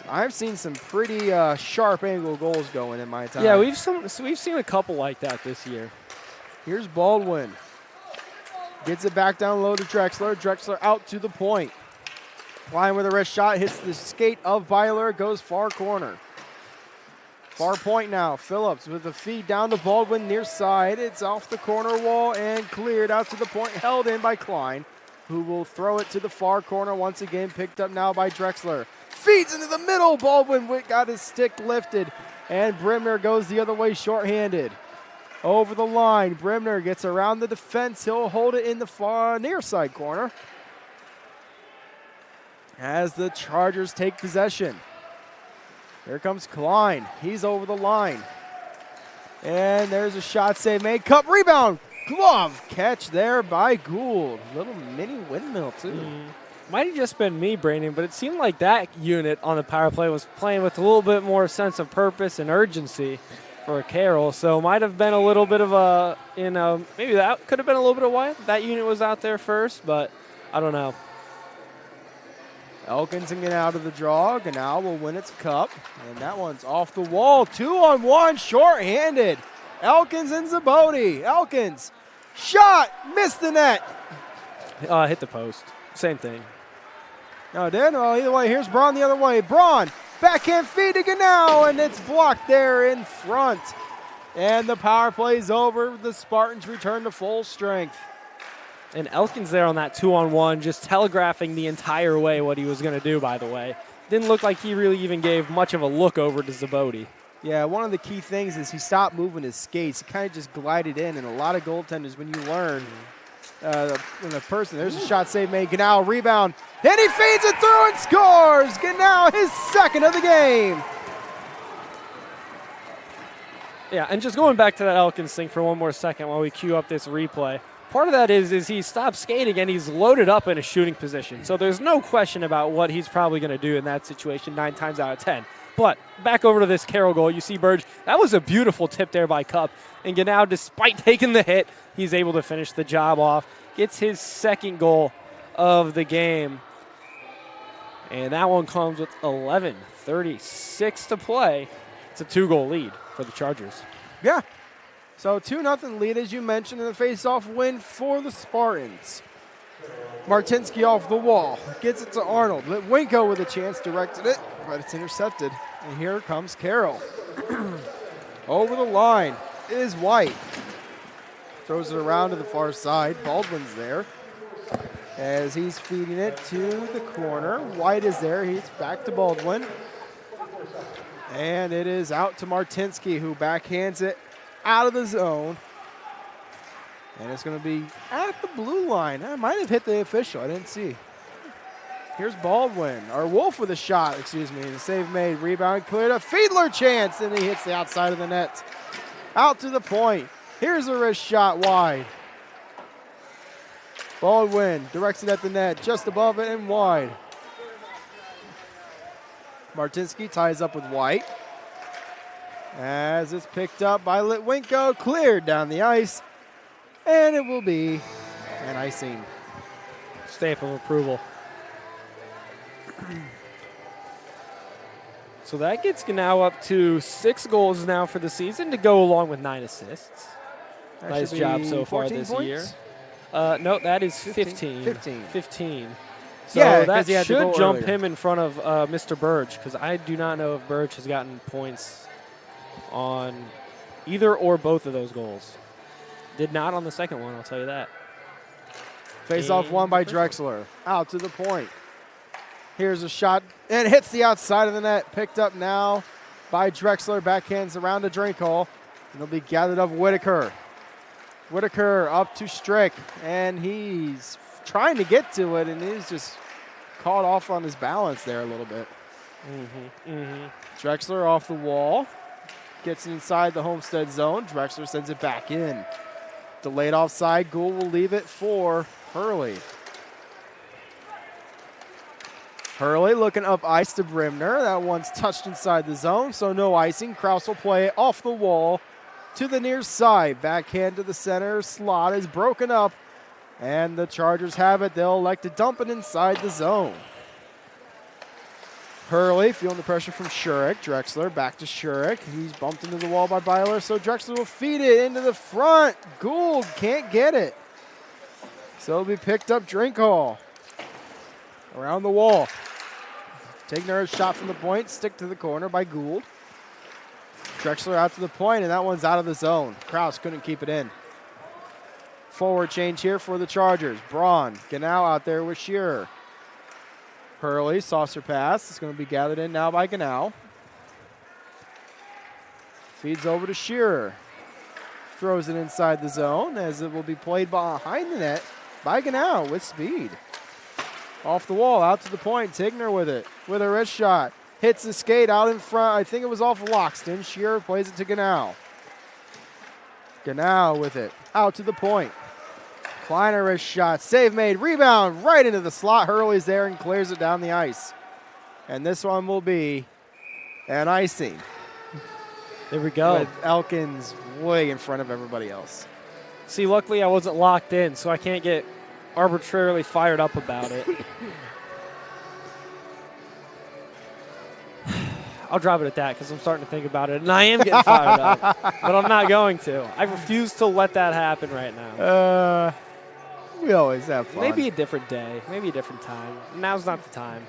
I've seen some pretty sharp angle goals going in my time. Yeah, we've seen a couple like that this year. Here's Baldwin. Gets it back down low to Drexler. Drexler out to the point. Klein with a wrist shot, hits the skate of Byler, goes far corner. Far point now. Phillips with the feed down to Baldwin near side. It's off the corner wall and cleared out to the point, held in by Klein, who will throw it to the far corner once again, picked up now by Drexler. Feeds into the middle. Baldwin got his stick lifted, and Brimner goes the other way shorthanded. Over the line, Brimner gets around the defense. He'll hold it in the far near side corner as the Chargers take possession. Here comes Klein. He's over the line. And there's a shot save made. Cup rebound. Glove catch there by Gould. Little mini windmill, too. Might have just been me, Brandon, but it seemed like that unit on the power play was playing with a little bit more sense of purpose and urgency for Carroll. So might have been a little bit of a, maybe that could have been a little bit of why that unit was out there first, but I don't know. Elkins can get out of the draw. Ganal will win its cup. And that one's off the wall. 2-on-1, short-handed. Elkins and Zabodi. Elkins, shot, missed the net. Hit the post. Same thing. No, it did. Well, either way, here's Braun the other way. Braun, backhand feed to Ganal, and it's blocked there in front. And the power play's over. The Spartans return to full strength. And Elkins there on that 2-on-1, just telegraphing the entire way what he was going to do, by the way. Didn't look like he really even gave much of a look over to Zabodi. Yeah, one of the key things is he stopped moving his skates. He kind of just glided in, and a lot of goaltenders, when you learn when a person, there's a shot save made. Ganal rebound, and he feeds it through and scores. Ganal, his second of the game. Yeah, and just going back to that Elkins thing for one more second while we queue up this replay. Part of that is he stopped skating and he's loaded up in a shooting position. So there's no question about what he's probably going to do in that situation 9 times out of 10. But back over to this Carroll goal. You see Burge. That was a beautiful tip there by Cup. And Ganal, despite taking the hit, he's able to finish the job off. Gets his second goal of the game. And that one comes with 11:36 to play. It's a 2-goal lead for the Chargers. Yeah. So 2-0 lead, as you mentioned, in the face-off win for the Spartans. Martinsky off the wall. Gets it to Arnold. Litwinko with a chance, directed it, but it's intercepted. And here comes Carroll. Over the line is White. Throws it around to the far side. Baldwin's there as he's feeding it to the corner. White is there. He's back to Baldwin. And it is out to Martinsky, who backhands it out of the zone. And it's going to be at the blue line. I might have hit the official. I didn't see. Here's Baldwin, or Wolf with a shot, excuse me. The save made, rebound cleared, a Fiedler chance, and he hits the outside of the net. Out to the point. Here's a wrist shot wide. Baldwin directs it at the net, just above it and wide. Martinsky ties up with White. As it's picked up by Litwinko, cleared down the ice, and it will be an icing. Stamp of approval. So that gets now up to 6 goals now for the season to go along with 9 assists. That nice should job be so far 14 this points? year. No, that is 15. 15. So Yeah, that 'cause he had the should goal jump earlier. him in front of Mr. Burge, because I do not know if Burge has gotten points on either or both of those goals. Did not on the second one, I'll tell you that. Face-off won by Drexler. Out to the point. Here's a shot, and hits the outside of the net. Picked up now by Drexler. Backhands around to Drinkhall. And it'll be gathered up Whitaker. Whitaker up to Strick, and he's trying to get to it, and he's just caught off on his balance there a little bit. Drexler off the wall. Gets inside the Homestead zone. Drexler sends it back in. Delayed offside. Gould will leave it for Hurley. Hurley looking up ice to Brimner. That one's touched inside the zone, so no icing. Kraus will play it off the wall to the near side. Backhand to the center. Slot is broken up, and the Chargers have it. They'll elect to dump it inside the zone. Hurley feeling the pressure from Shurik. Drexler back to Shurik. He's bumped into the wall by Byler, so Drexler will feed it into the front. Gould can't get it. So it'll be picked up Drinkhall. Around the wall. Tigner a shot from the point. Stick to the corner by Gould. Drexler out to the point, and that one's out of the zone. Kraus couldn't keep it in. Forward change here for the Chargers. Braun, Ganal out there with Shearer. Hurley, saucer pass. It's going to be gathered in now by Ganal. Feeds over to Shearer. Throws it inside the zone as it will be played behind the net by Ganal with speed. Off the wall, out to the point. Tigner with it, with a wrist shot. Hits the skate out in front. I think it was off Loxton. Shearer plays it to Ganal. Ganau with it. Out to the point. Kleiner wrist shot. Save made. Rebound right into the slot. Hurley's there and clears it down the ice. And this one will be an icing. There we go. With Elkins way in front of everybody else. See, luckily I wasn't locked in, so I can't get arbitrarily fired up about it. I'll drop it at that because I'm starting to think about it, and I am getting fired up, but I'm not going to. I refuse to let that happen right now. We always have fun. Maybe a different day, maybe a different time. Now's not the time.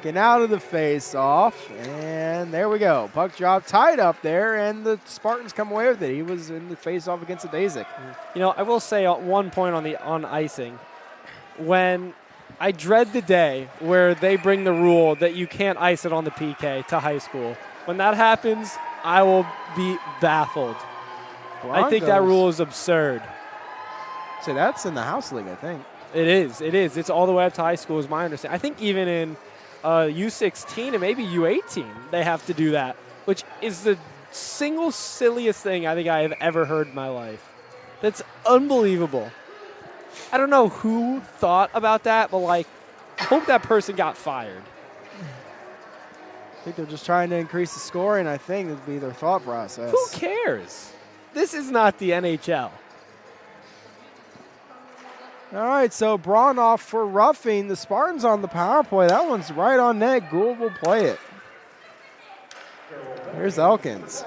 Get out of the face-off, and there we go. Puck drop tied up there, and the Spartans come away with it. He was in the face-off against the Dazik. You know, I will say at one point on icing, when I dread the day where they bring the rule that you can't ice it on the PK to high school. When that happens, I will be baffled. Broncos. I think that rule is absurd. So that's in the house league, I think. It is. It is. It's all the way up to high school is my understanding. I think even in U16 and maybe U18 they have to do that, which is the single silliest thing I think I have ever heard in my life. That's unbelievable. I don't know who thought about that, but, like, I hope that person got fired. I think they're just trying to increase the scoring, I think would be their thought process. Who cares? This is not the NHL. All right, so Braun off for roughing. The Spartans on the power play. That one's right on net. Gould will play it. Here's Elkins.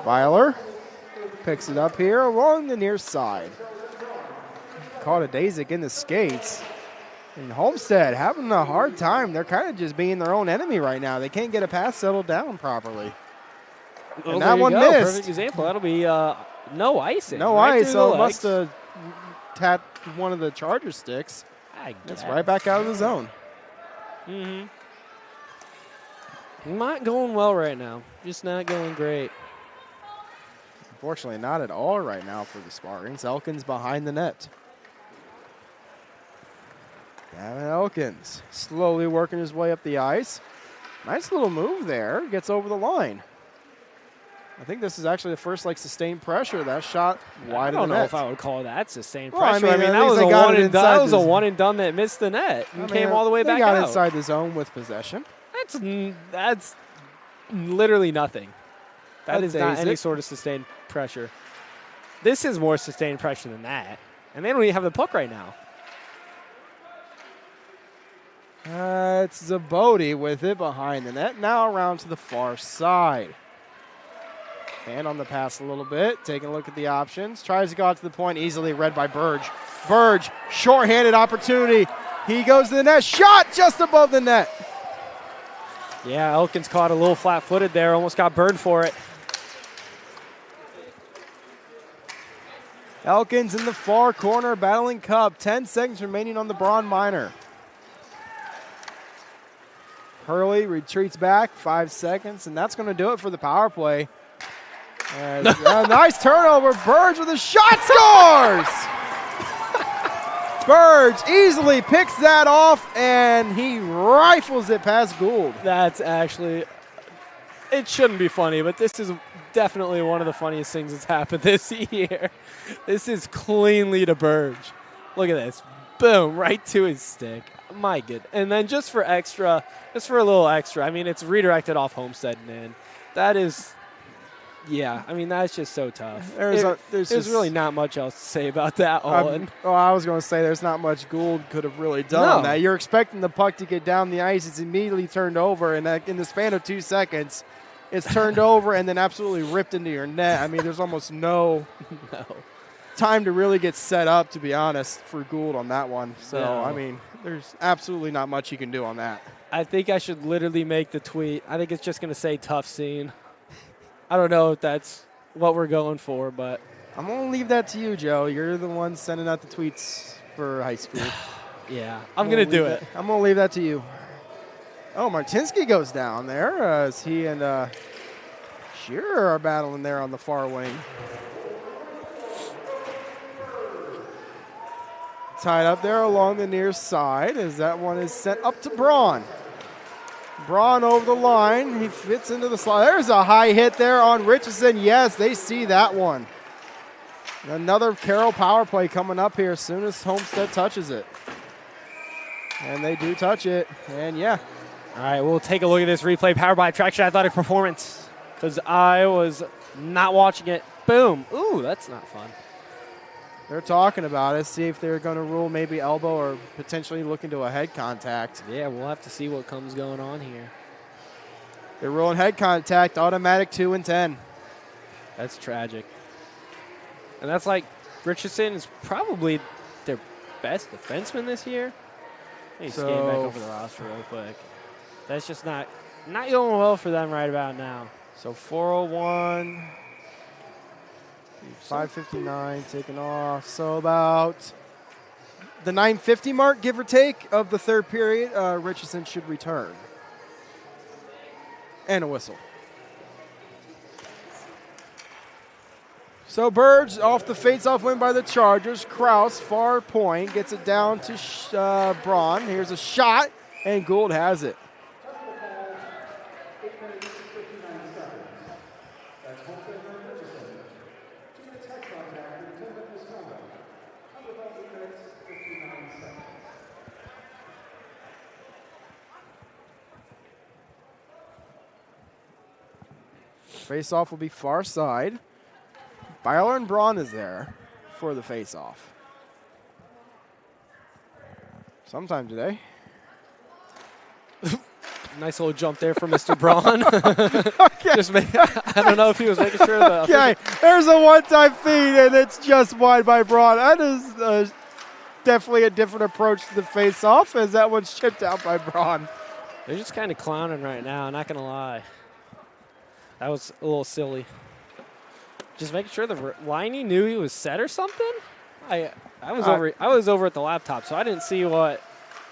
Weiler picks it up here along the near side. Caught a Dazik in the skates. And Homestead having a hard time. They're kind of just being their own enemy right now. They can't get a pass settled down properly. Well, and that one go. missed. Perfect example. That'll be no icing. No right ice, so it legs. must have tapped one of the Charger sticks. I It's guess. right back out of the zone. Mm-hmm. Not going well right now. Just not going great. Unfortunately, not at all right now for the Spartans. Elkins behind the net. Gavin Elkins slowly working his way up the ice. Nice little move there. Gets over the line. I think this is actually the first sustained pressure. That shot wide I of the don't know net. if I would call that sustained Well, pressure. I mean, at that least was they a got one it and done. inside That was the a zone. one and done that missed the net and came all the way they back got out. inside the zone with possession. That's literally nothing. That is not Dazik. any sort of sustained pressure. This is more sustained pressure than that. And they don't even have the puck right now. It's Zabodi with it behind the net. Now around to the far side. Hand on the pass a little bit. Taking a look at the options. Tries to go out to the point. Easily read by Burge. Burge, shorthanded opportunity. He goes to the net. Shot just above the net. Yeah, Elkins caught a little flat-footed there. Almost got burned for it. Elkins in the far corner battling Cup. 10 seconds remaining on the Braun Minor. Hurley retreats back, 5 seconds, and that's going to do it for the power play. A nice turnover. Burge with a shot, scores! Burge easily picks that off, and he rifles it past Gould. That's actually, it shouldn't be funny, but this is definitely one of the funniest things that's happened this year. This is cleanly to Burge. Look at this. Boom, right to his stick. My good. And then just for a little extra, I mean, it's redirected off Homestead and in. That is, yeah, I mean, that's just so tough. There's really not much else to say about that one. I was going to say there's not much Gould could have really done on that. You're expecting the puck to get down the ice. It's immediately turned over, and in the span of 2 seconds, it's turned over and then absolutely ripped into your net. I mean, there's almost no time to really get set up, to be honest, for Gould on that one. So, No. I mean, there's absolutely not much you can do on that. I think I should literally make the tweet. I think it's just going to say tough scene. I don't know if that's what we're going for, but I'm going to leave that to you, Joe. You're the one sending out the tweets for high school. yeah, I'm going to do it. I'm going to leave that to you. Oh, Martinsky goes down there as he and Shearer are battling there on the far wing. Tied up there along the near side as that one is sent up to Braun. Braun over the line. He fits into the slot. There's a high hit there on Richardson. Yes, they see that one. Another Carroll power play coming up here as soon as Homestead touches it. And they do touch it, and yeah. All right, we'll take a look at this replay powered by Traction Athletic Performance because I was not watching it. Boom. Ooh, that's not fun. They're talking about it, see if they're going to rule maybe elbow or potentially look into a head contact. Yeah, we'll have to see what comes going on here. They're ruling head contact, automatic 2 and 10. That's tragic. And that's like Richardson is probably their best defenseman this year. Let me scan back over the roster real quick. That's just not going well for them right about now. So 401, 559 taken off. So about the 9:50 mark, give or take, of the third period, Richardson should return. And a whistle. So Burge off the face-off win by the Chargers. Kraus, far point, gets it down to Braun. Here's a shot, and Gould has it. Face-off will be far side. Byler and Braun is there for the face-off. Sometime today. Nice little jump there from Mr. Braun. Okay. I don't know if he was making sure that. Okay, there's a one-time feed, and it's just wide by Braun. That is definitely a different approach to the face-off, as that one's chipped out by Braun. They're just kind of clowning right now, not going to lie. That was a little silly. Just making sure the liney knew he was set or something. I was over at the laptop, so I didn't see what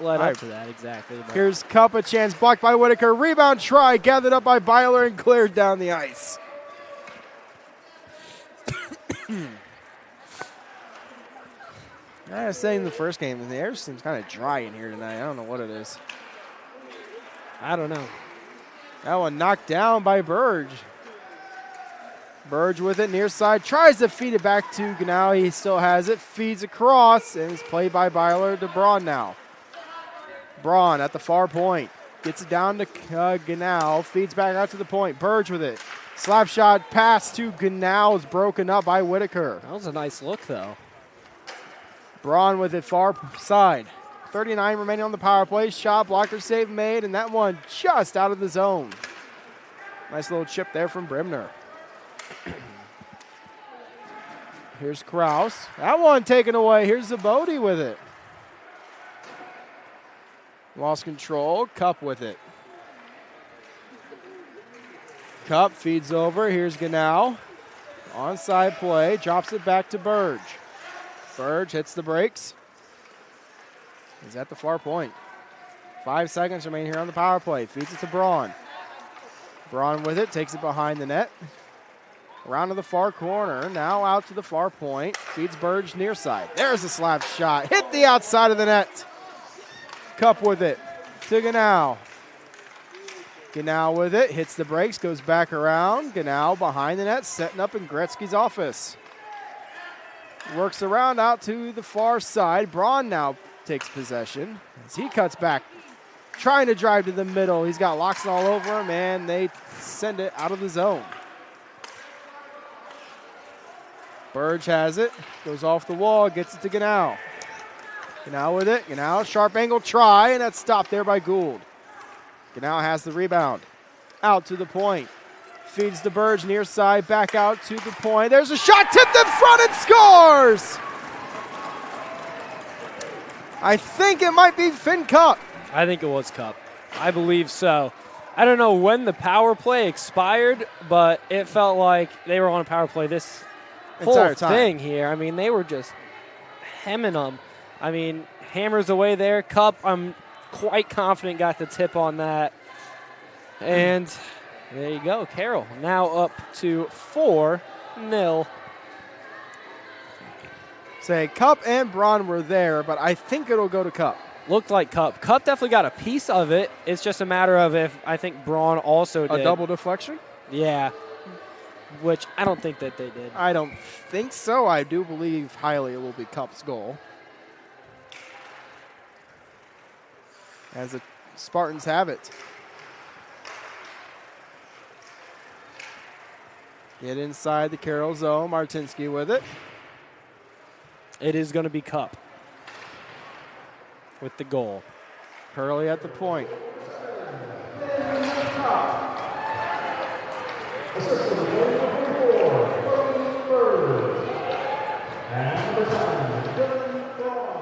led up to that exactly. But. Here's Cup, a chance blocked by Whitaker. Rebound try, gathered up by Byler and cleared down the ice. I was saying the first game, the air seems kind of dry in here tonight. I don't know what it is. I don't know. That one knocked down by Burge. Burge with it near side, tries to feed it back to Ganau. He still has it, feeds across, and it's played by Byler to Braun now. Braun at the far point, gets it down to Ganau, feeds back out to the point. Burge with it. Slap shot pass to Ganau is broken up by Whitaker. That was a nice look, though. Braun with it far side. 39 remaining on the power play. Shot blocker save made, and that one just out of the zone. Nice little chip there from Brimner. Here's Kraus. That one taken away. Here's Zabodi with it. Lost control. Cup with it. Cup feeds over. Here's Ganau. Onside play. Drops it back to Burge. Burge hits the brakes. He's at the far point. 5 seconds remain here on the power play. Feeds it to Braun. Braun with it. Takes it behind the net. Around to the far corner. Now out to the far point. Feeds Burge near side. There's a slap shot. Hit the outside of the net. Cup with it. To Ganau. Ganau with it. Hits the brakes. Goes back around. Ganau behind the net. Setting up in Gretzky's office. Works around out to the far side. Braun now takes possession as he cuts back. Trying to drive to the middle. He's got Loxton all over him, and they send it out of the zone. Burge has it, goes off the wall, gets it to Ganau. Ganau with it, Ganau, sharp angle try, and that's stopped there by Gould. Ganau has the rebound. Out to the point. Feeds the Burge near side, back out to the point. There's a shot, tipped in front, and scores! I think it might be Finn Cup. I think it was Cup. I believe so. I don't know when the power play expired, but it felt like they were on a power play this whole thing here. I mean, they were just hemming them. I mean, hammers away there. Cup, I'm quite confident, got the tip on that. And there you go. Carroll now up to 4-0. Say Cup and Braun were there, but I think it'll go to Cup. looked like Cup. Cup definitely got a piece of it. It's just a matter of if I think Braun also did. A double deflection? Yeah, which I don't think that they did. I don't think so. I do believe highly it will be Cup's goal. As the Spartans have it. Get inside the Carroll zone. Martinsky with it. It is going to be Cup with the goal. Hurley at the point.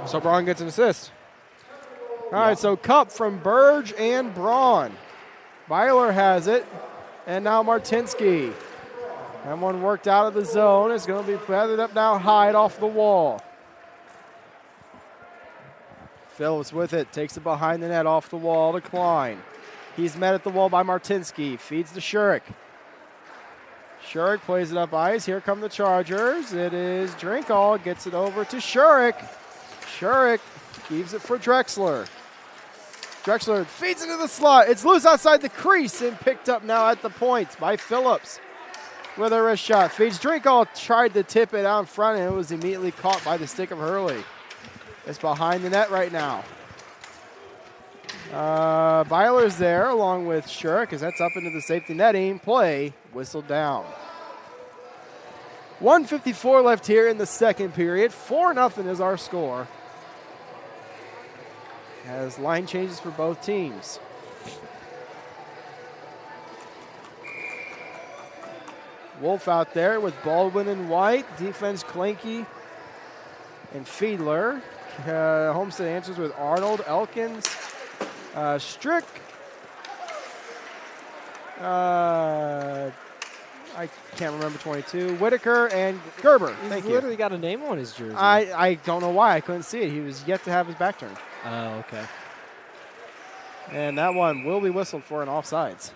So Braun gets an assist. All right, so Cup from Burge and Braun. Byler has it, and now Martinsky. That one worked out of the zone. It's going to be feathered up now, Hyde off the wall. Phillips with it, takes it behind the net, off the wall to Klein. He's met at the wall by Martinsky, feeds to Shurik. Shurik plays it up ice. Here come the Chargers. It is Drinkall, gets it over to Shurik. Shurik keeps it for Drexler. Drexler feeds into the slot. It's loose outside the crease and picked up now at the point by Phillips. With a wrist shot. Feeds Drinkall, tried to tip it out in front, and it was immediately caught by the stick of Hurley. It's behind the net right now. Byler's there along with Shurik as that's up into the safety netting. Play whistled down. 1:54 left here in the second period. 4-0 is our score. As line changes for both teams. Wolf out there with Baldwin and White. Defense Klinke and Fiedler. Homestead answers with Arnold, Elkins, Strick. I can't remember 22. Whitaker and Gerber. Thank you. He's literally got a name on his jersey. I don't know why. I couldn't see it. He was yet to have his back turned. Oh, okay. And that one will be whistled for an offsides.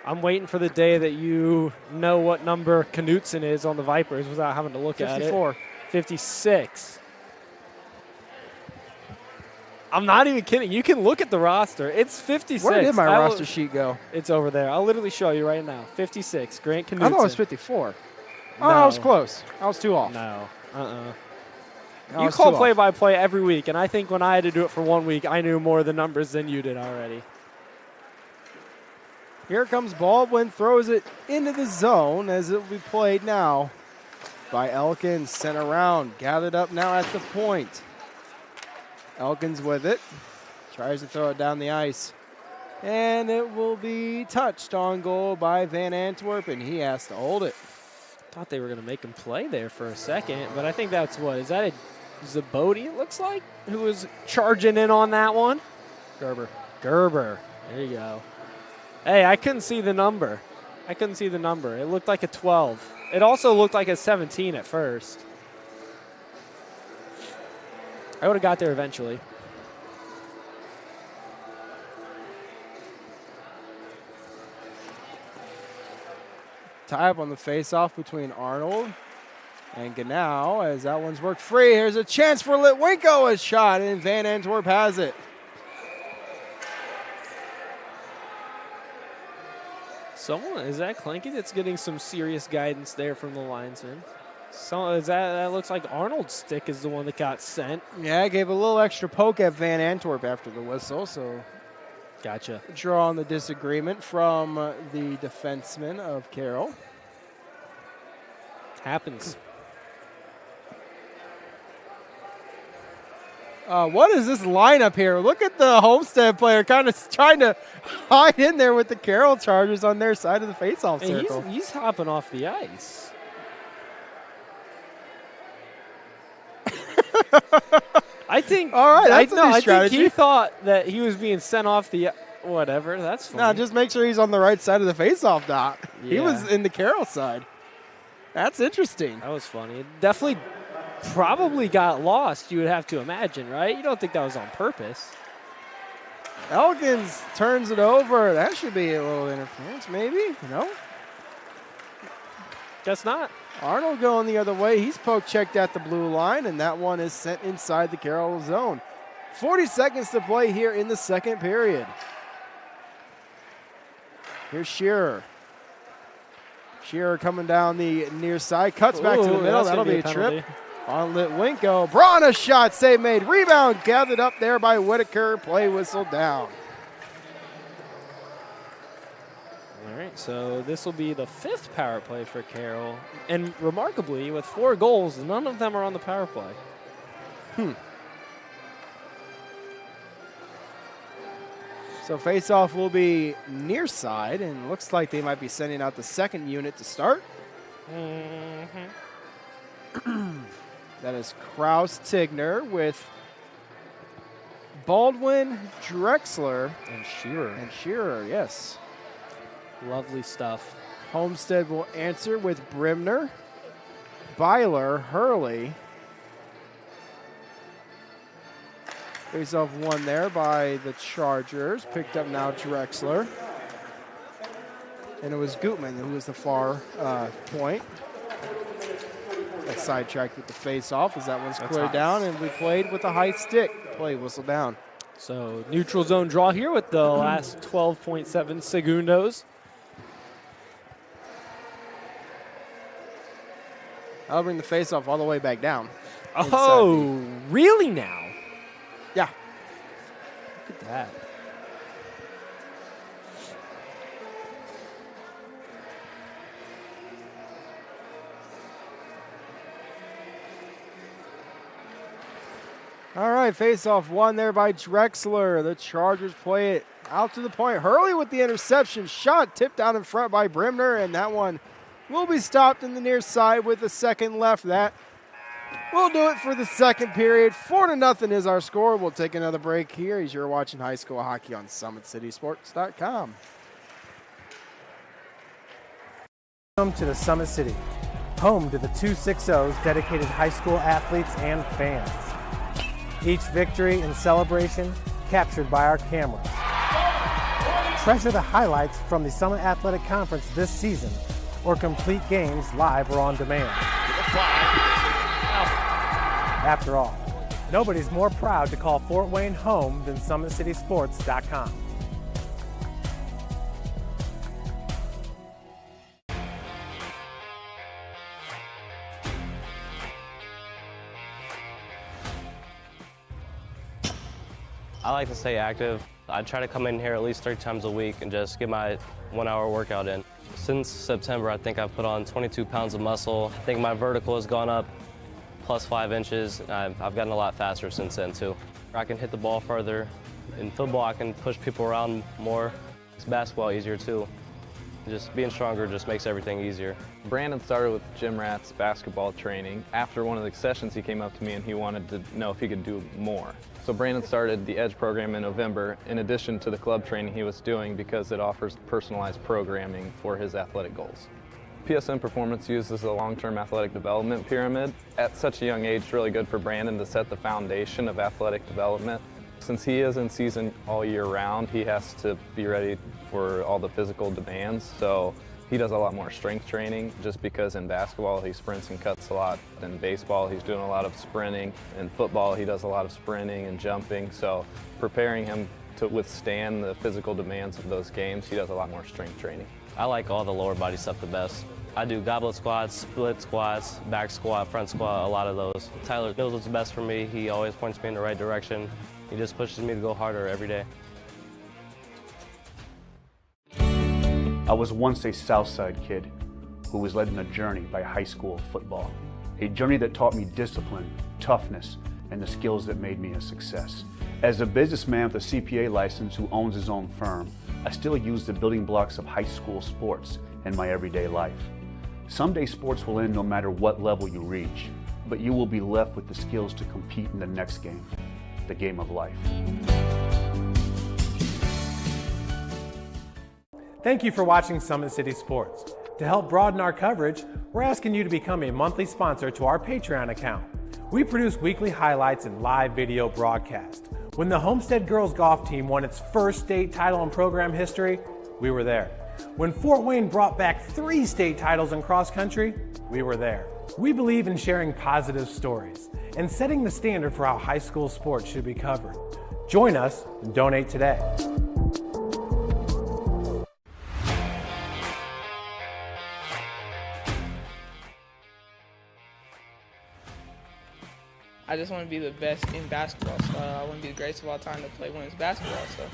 I'm waiting for the day that you know what number Knutson is on the Vipers without having to look at it. 54. 56. I'm not even kidding. You can look at the roster. It's 56. Where did my roster sheet go? It's over there. I'll literally show you right now. 56. Grant Knutson. I thought it was 54. No. Oh, I was close. I was too off. No. You call play-by-play every week, and I think when I had to do it for 1 week, I knew more of the numbers than you did already. Here comes Baldwin, throws it into the zone as it will be played now by Elkins. Sent around, gathered up now at the point. Elkins with it, tries to throw it down the ice. And it will be touched on goal by Van Antwerp, and he has to hold it. Thought they were going to make him play there for a second, but I think that's what, is that a Zabodi, it looks like, who was charging in on that one? Gerber. There you go. Hey, I couldn't see the number. It looked like a 12. It also looked like a 17 at first. I would have got there eventually. Tie up on the face-off between Arnold and Ganau as that one's worked free. Here's a chance for Litwinko, a shot, and Van Antwerp has it. Is that Klinke that's getting some serious guidance there from the linesman? So that looks like Arnold's stick is the one that got sent. Yeah, I gave a little extra poke at Van Antwerp after the whistle, so gotcha. Draw on the disagreement from the defenseman of Carroll. Happens. What is this lineup here? Look at the Homestead player kind of trying to hide in there with the Carroll Chargers on their side of the faceoff circle. He's hopping off the ice. I think. All right, that's a new strategy. I think he thought that he was being sent off the whatever. That's fine. No, just make sure he's on the right side of the faceoff dot. Yeah. He was in the Carroll side. That's interesting. That was funny. It definitely probably got lost, you would have to imagine, right? You don't think that was on purpose. Elkins turns it over. That should be a little interference, maybe. No? Guess not. Arnold going the other way. He's poke checked at the blue line, and that one is sent inside the Carroll zone. 40 seconds to play here in the second period. Here's Shearer. Shearer coming down the near side, cuts back to the middle. That'll be a trip on Litwinko. Braun, a shot, save made. Rebound gathered up there by Whitaker. Play whistle down. All right, so this will be the 5th power play for Carroll. And remarkably, with 4 goals, none of them are on the power play. So face-off will be near side, and looks like they might be sending out the second unit to start. That is Kraus Tigner with Baldwin, Drexler, and Shearer. And Shearer, yes. Lovely stuff. Homestead will answer with Brimner, Byler, Hurley. Face-off one there by the Chargers. Picked up now Drexler. And it was Gutman who was the far point. Got sidetracked with the face-off as that one's cleared down, and we played with a high stick. Play whistle down. So neutral zone draw here with the last 12.7 segundos. I'll bring the face-off all the way back down. Oh, really now? Yeah. Look at that. All right, face-off one there by Drexler. The Chargers play it out to the point. Hurley with the interception. Shot tipped out in front by Brimner, and that one will be stopped in the near side with a second left. That will do it for the second period. 4-0 is our score. We'll take another break here as you're watching high school hockey on SummitCitySports.com. Welcome to the Summit City, home to the 260's dedicated high school athletes and fans. Each victory and celebration captured by our cameras. Treasure the highlights from the Summit Athletic Conference this season, or complete games live or on demand. After all, nobody's more proud to call Fort Wayne home than SummitCitySports.com. I like to stay active. I try to come in here at least 3 times a week and just get my 1-hour workout in. Since September, I think I've put on 22 pounds of muscle. I think my vertical has gone up plus 5 inches. I've gotten a lot faster since then too. I can hit the ball further. In football, I can push people around more. It's basketball easier too. Just being stronger just makes everything easier. Brandon started with gym rats basketball training. After one of the sessions, he came up to me and he wanted to know if he could do more. So Brandon started the EDGE program in November in addition to the club training he was doing because it offers personalized programming for his athletic goals. PSM Performance uses the long-term athletic development pyramid. At such a young age, it's really good for Brandon to set the foundation of athletic development. Since he is in season all year round, he has to be ready for all the physical demands. So he does a lot more strength training just because in basketball he sprints and cuts a lot. In baseball he's doing a lot of sprinting. In football he does a lot of sprinting and jumping. So preparing him to withstand the physical demands of those games, he does a lot more strength training. I like all the lower body stuff the best. I do goblet squats, split squats, back squat, front squat, a lot of those. Tyler knows what's best for me. He always points me in the right direction. He just pushes me to go harder every day. I was once a Southside kid who was led on a journey by high school football. A journey that taught me discipline, toughness, and the skills that made me a success. As a businessman with a CPA license who owns his own firm, I still use the building blocks of high school sports in my everyday life. Someday sports will end no matter what level you reach, but you will be left with the skills to compete in the next game, the game of life. Thank you for watching Summit City Sports. To help broaden our coverage, we're asking you to become a monthly sponsor to our Patreon account. We produce weekly highlights and live video broadcasts. When the Homestead girls golf team won its first state title in program history, we were there. When Fort Wayne brought back 3 state titles in cross country, we were there. We believe in sharing positive stories, and setting the standard for how high school sports should be covered. Join us and donate today. I just want to be the best in basketball. So I want to be the greatest of all time to play women's basketball. So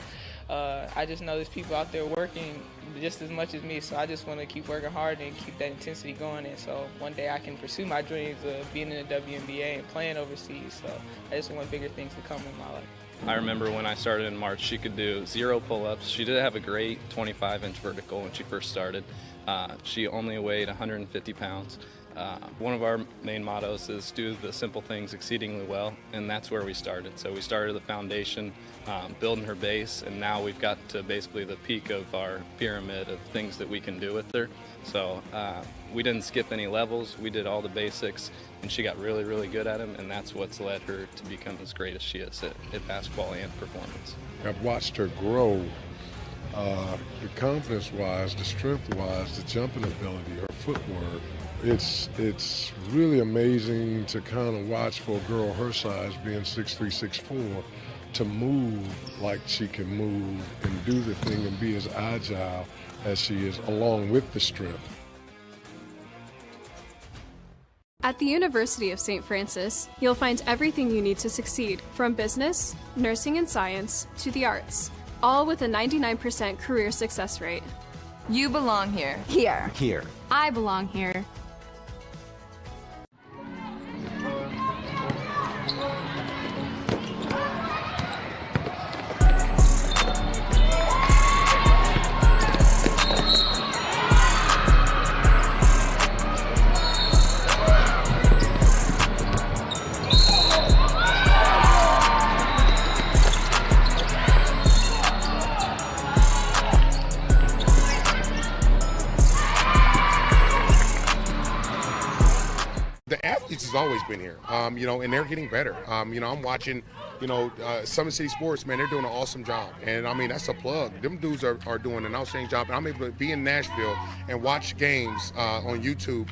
I just know there's people out there working just as much as me. So I just want to keep working hard and keep that intensity going. And so one day I can pursue my dreams of being in the WNBA and playing overseas. So I just want bigger things to come in my life. I remember when I started in March, she could do 0 pull-ups. She did have a great 25-inch vertical when she first started. She only weighed 150 pounds. One of our main mottos is do the simple things exceedingly well, and that's where we started. So we started the foundation, building her base, and now we've got to basically the peak of our pyramid of things that we can do with her. So we didn't skip any levels. We did all the basics, and she got really, really good at them, and that's what's led her to become as great as she is at basketball and performance. I've watched her grow, the confidence-wise, the strength-wise, the jumping ability, her footwork. It's really amazing to kind of watch for a girl her size, being 6'3", 6'4", to move like she can move and do the thing and be as agile as she is, along with the strength. At the University of St. Francis, you'll find everything you need to succeed, from business, nursing and science, to the arts, all with a 99% career success rate. You belong here. Here. Here. I belong here. Has always been here, and they're getting better. I'm watching, SummitCitySports, man, they're doing an awesome job. And I mean, that's a plug. Them dudes are doing an outstanding job. And I'm able to be in Nashville and watch games on YouTube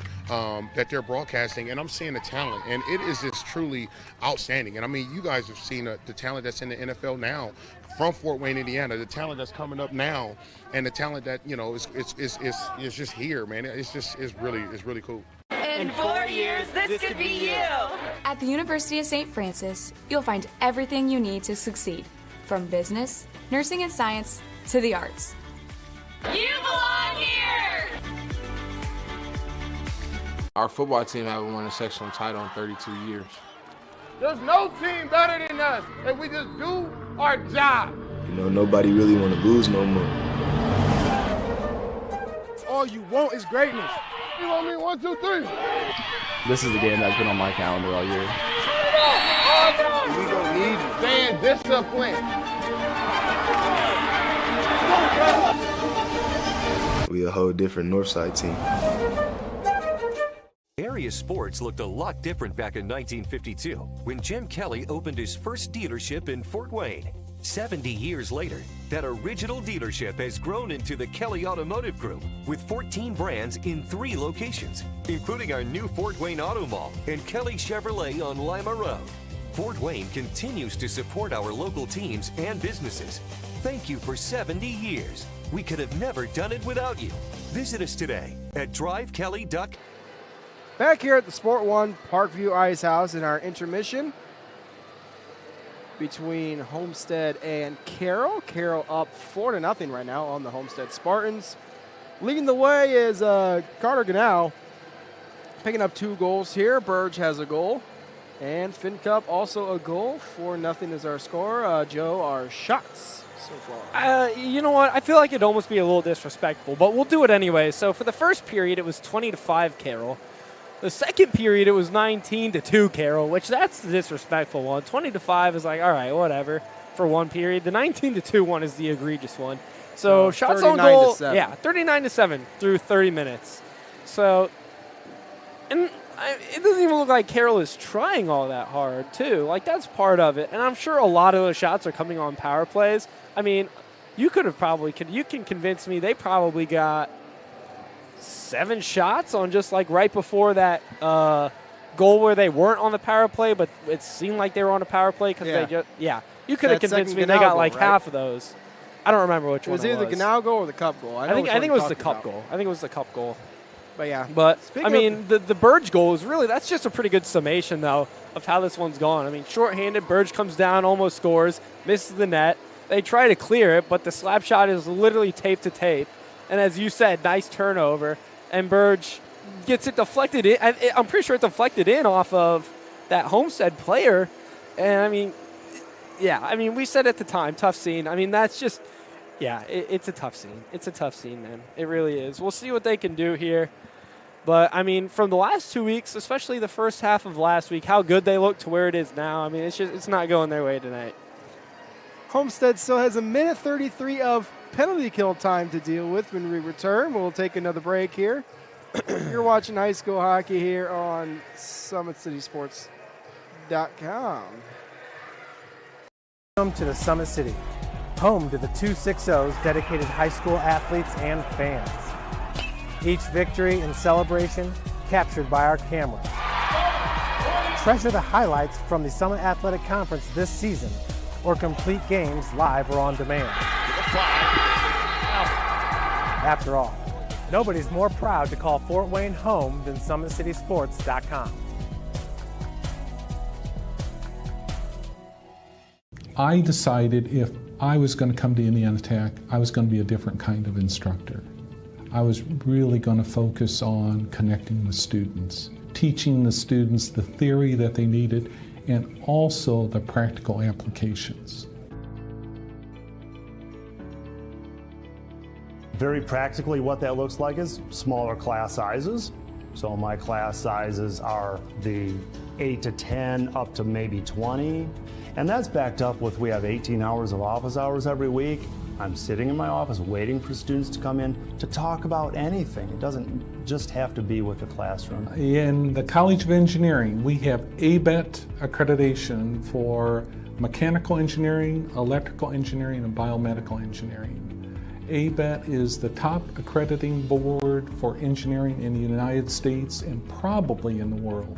that they're broadcasting, and I'm seeing the talent. And it is just truly outstanding. And I mean, you guys have seen the talent that's in the NFL now from Fort Wayne, Indiana, the talent that's coming up now, and the talent that, is just here, man. It's really cool. In 4 years, this could be you. At the University of St. Francis, you'll find everything you need to succeed, from business, nursing and science, to the arts. You belong here. Our football team haven't won a sectional title in 32 years. There's no team better than us, and we just do our job. Nobody really want to lose no more. All you want is greatness. You want me 1, 2, 3? This is the game that's been on my calendar all year. We don't need you. Staying disciplined. We a whole different Northside team. Area sports looked a lot different back in 1952 when Jim Kelly opened his first dealership in Fort Wayne. 70 years later, that original dealership has grown into the Kelly Automotive Group with 14 brands in 3 locations, including our new Fort Wayne Auto Mall and Kelly Chevrolet on Lima Road. Fort Wayne continues to support our local teams and businesses. Thank you for 70 years. We could have never done it without you. Visit us today at drivekelly.com. Back here at the Sport One Parkview Ice House in our intermission between Homestead and Carroll. Carroll up 4-0 right now on the Homestead Spartans. Leading the way is Carter Gannow, picking up 2 goals here. Burge has a goal, and Fincup also a goal. 4-0 is our score. Joe, our shots so far. You know what? I feel like it'd almost be a little disrespectful, but we'll do it anyway. So for the first period, it was 20-5 Carroll. The second period, it was 19-2 Carroll, which that's the disrespectful one. 20-5 is like, all right, whatever, for one period. The 19-2 one is the egregious one. So shots on goal, 39-7 through 30 minutes. So, and it doesn't even look like Carroll is trying all that hard, too. Like, that's part of it. And I'm sure a lot of those shots are coming on power plays. I mean, you can convince me they probably got 7 shots on just like right before that goal where they weren't on the power play, but it seemed like they were on a power play because they just, you could have convinced me they got like half of those. I don't remember which one it was. It was either the Ganao goal or the Cup goal. I think it was the Cup goal. I think it was the Cup goal. But yeah. But, I mean, the Burge goal is really, that's just a pretty good summation, though, of how this one's gone. I mean, shorthanded, Burge comes down, almost scores, misses the net. They try to clear it, but the slap shot is literally tape to tape. And as you said, nice turnover. And Burge gets it deflected in. I'm pretty sure it deflected in off of that Homestead player. And, I mean, we said at the time, tough scene. I mean, that's just, it's a tough scene. It's a tough scene, man. It really is. We'll see what they can do here. But, I mean, from the last 2 weeks, especially the first half of last week, how good they look to where it is now, I mean, it's not going their way tonight. Homestead still has a minute 33 of penalty kill time to deal with when we return. We'll take another break here. You're watching high school hockey here on SummitCitySports.com. Welcome to the Summit City, home to the 260's dedicated high school athletes and fans. Each victory and celebration captured by our camera. Treasure the highlights from the Summit Athletic Conference this season, or complete games live or on demand. After all, nobody's more proud to call Fort Wayne home than SummitCitySports.com. I decided if I was going to come to Indiana Tech, I was going to be a different kind of instructor. I was really going to focus on connecting with students, teaching the students the theory that they needed, and also the practical applications. Very practically, what that looks like is smaller class sizes. So my class sizes are the 8 to 10 up to maybe 20. And that's backed up with, we have 18 hours of office hours every week. I'm sitting in my office waiting for students to come in to talk about anything. It doesn't just have to be with the classroom. In the College of Engineering, we have ABET accreditation for mechanical engineering, electrical engineering, and biomedical engineering. ABET is the top accrediting board for engineering in the United States and probably in the world.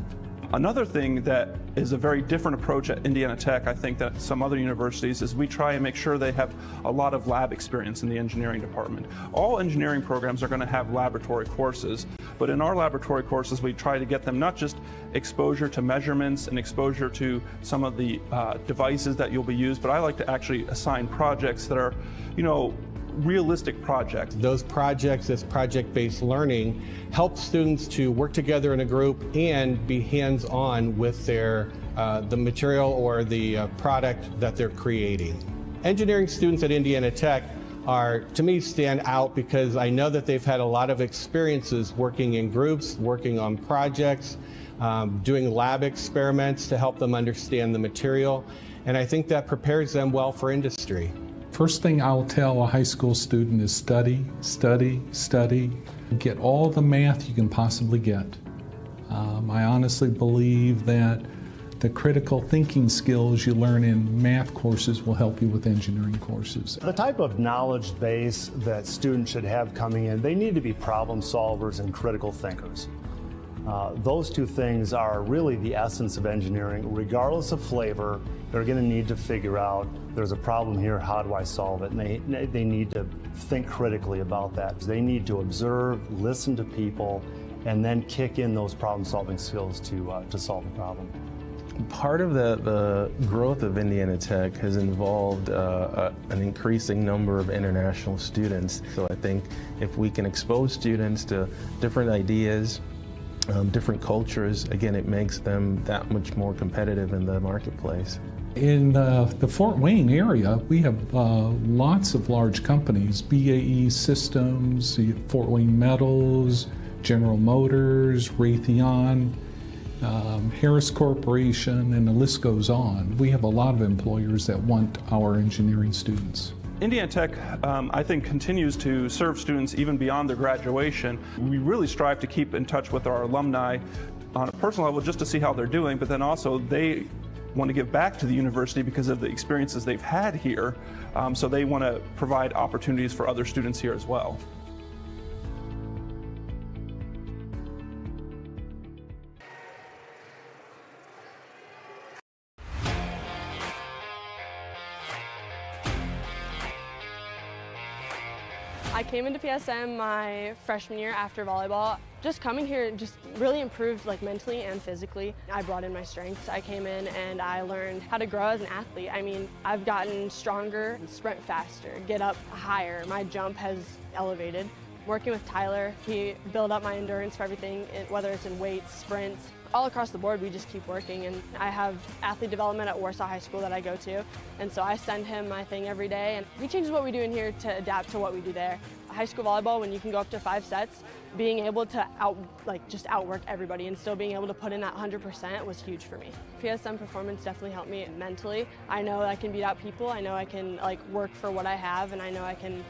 Another thing that is a very different approach at Indiana Tech, I think, that some other universities, is we try and make sure they have a lot of lab experience in the engineering department. All engineering programs are going to have laboratory courses, but in our laboratory courses we try to get them not just exposure to measurements and exposure to some of the devices that you'll be used, but I like to actually assign projects that are, realistic projects. Those projects, this project-based learning, help students to work together in a group and be hands-on with their the material or the product that they're creating. Engineering students at Indiana Tech to me, stand out because I know that they've had a lot of experiences working in groups, working on projects, doing lab experiments to help them understand the material, and I think that prepares them well for industry. First thing I'll tell a high school student is study, study, study. Get all the math you can possibly get. I honestly believe that the critical thinking skills you learn in math courses will help you with engineering courses. The type of knowledge base that students should have coming in, they need to be problem solvers and critical thinkers. Those two things are really the essence of engineering. Regardless of flavor, they're going to need to figure out, there's a problem here, how do I solve it? And they need to think critically about that. They need to observe, listen to people, and then kick in those problem-solving skills to solve the problem. Part of the growth of Indiana Tech has involved an increasing number of international students. So I think if we can expose students to different ideas, different cultures, again, it makes them that much more competitive in the marketplace. In the Fort Wayne area, we have lots of large companies, BAE Systems, Fort Wayne Metals, General Motors, Raytheon, Harris Corporation, and the list goes on. We have a lot of employers that want our engineering students. Indiana Tech, I think, continues to serve students even beyond their graduation. We really strive to keep in touch with our alumni on a personal level just to see how they're doing, but then also they want to give back to the university because of the experiences they've had here, so they want to provide opportunities for other students here as well. I came into PSM my freshman year after volleyball. Just coming here just really improved like mentally and physically. I brought in my strengths. I came in and I learned how to grow as an athlete. I mean, I've gotten stronger, sprint faster, get up higher. My jump has elevated. Working with Tyler, he built up my endurance for everything, whether it's in weights, sprints. All across the board, we just keep working, and I have athlete development at Warsaw High School that I go to, and so I send him my thing every day, and he changes what we do in here to adapt to what we do there. High school volleyball, when you can go up to 5 sets, being able to just outwork everybody and still being able to put in that 100% was huge for me. PSM performance definitely helped me mentally. I know I can beat out people. I know I can work for what I have, and I know I can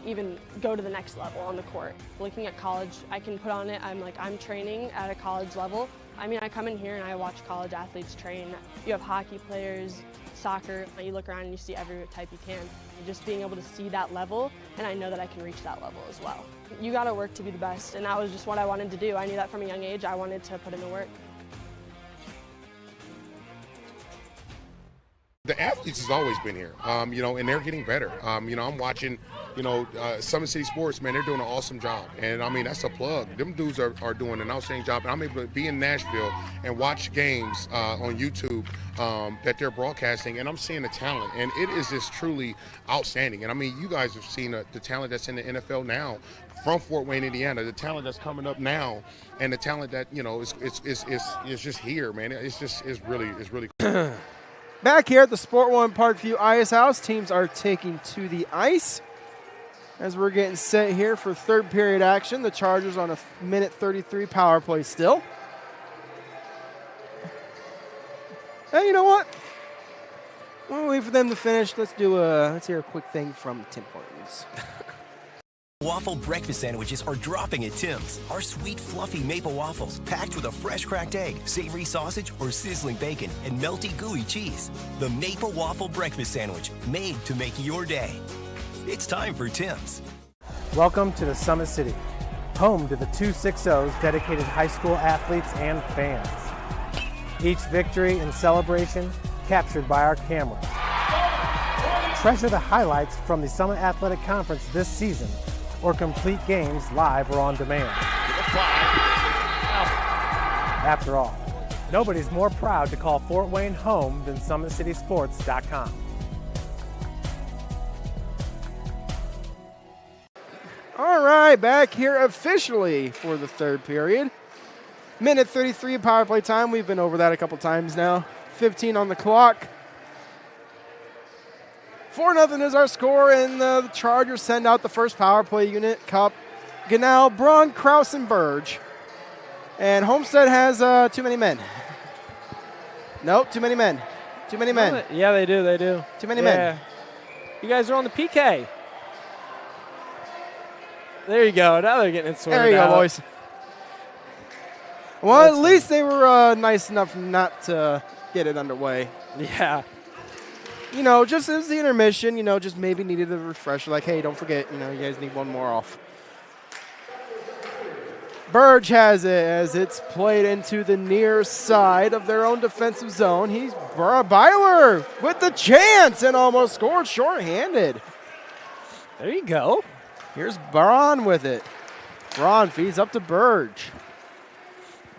even go to the next level on the court. Looking at college, I can put on it. I'm training at a college level. I mean, I come in here and I watch college athletes train. You have hockey players, soccer. You look around and you see every type you can. Just being able to see that level, and I know that I can reach that level as well. You got to work to be the best, and that was just what I wanted to do. I knew that from a young age. I wanted to put in the work. The athletes has always been here, and they're getting better. I'm watching, Summit City Sports, man, they're doing an awesome job. And I mean, that's a plug. Them dudes are doing an outstanding job. And I'm able to be in Nashville and watch games on YouTube that they're broadcasting, and I'm seeing the talent. And it is just truly outstanding. And I mean, you guys have seen the talent that's in the NFL now from Fort Wayne, Indiana, the talent that's coming up now, and the talent that, is just here, man. It's really cool. Back here at the Sport One Parkview Ice House, teams are taking to the ice as we're getting set here for third period action. The Chargers on a minute 33 power play still. Hey, you know what? While we wait for them to finish, let's hear a quick thing from Tim Hortons. Waffle breakfast sandwiches are dropping at Tim's. Our sweet, fluffy maple waffles, packed with a fresh cracked egg, savory sausage, or sizzling bacon, and melty, gooey cheese. The Maple Waffle Breakfast Sandwich, made to make your day. It's time for Tim's. Welcome to the Summit City, home to the 260s dedicated high school athletes and fans. Each victory and celebration captured by our cameras. Treasure the highlights from the Summit Athletic Conference this season, or complete games live or on demand. After all, nobody's more proud to call Fort Wayne home than SummitCitySports.com. All right, back here officially for the third period. Minute 33 power play time. We've been over that a couple times now. 15 on the clock. 4-0 is our score, and the Chargers send out the first power play unit. Cup, Ganal, Braun, Kraus, and Burge. And Homestead has too many men. Nope, too many men. Too many men. Yeah, they do. Too many men. You guys are on the PK. There you go. Now they're getting it sorted out. There you go, boys. Well, at least they were nice enough not to get it underway. Yeah. Just as the intermission, just maybe needed a refresher. Like, hey, don't forget, you guys need one more off. Burge has it as it's played into the near side of their own defensive zone. He's Byler with the chance and almost scored shorthanded. There you go. Here's Braun with it. Braun feeds up to Burge.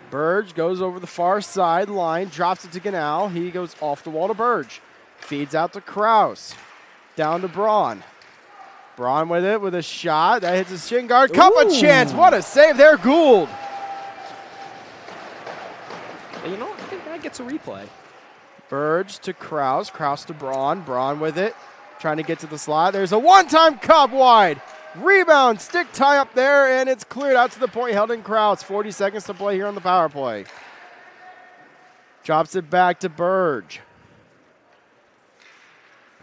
Burge goes over the far sideline, drops it to Ganal. He goes off the wall to Burge. Feeds out to Kraus. Down to Braun. Braun with it with a shot. That hits his shin guard. Cup a chance. What a save there, Gould. You know what? I think that gets a replay. Burge to Kraus. Kraus to Braun. Braun with it. Trying to get to the slot. There's a one-time Cup wide. Rebound. Stick tie up there, and it's cleared out to the point held in Kraus. 40 seconds to play here on the power play. Drops it back to Burge.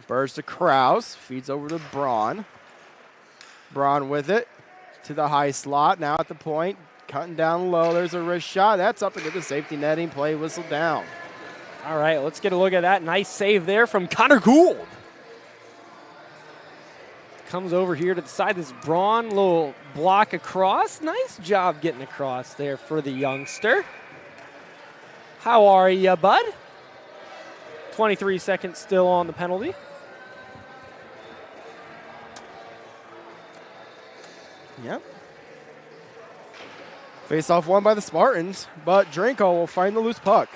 Burge to Kraus, feeds over to Braun. Braun with it to the high slot. Now at the point, cutting down low. There's a wrist shot. That's up into the safety netting. Play whistle down. All right, let's get a look at that. Nice save there from Connor Gould. Comes over here to the side. This Braun little block across. Nice job getting across there for the youngster. How are you, bud? 23 seconds still on the penalty. Yep. Face-off won by the Spartans, but Drinko will find the loose puck.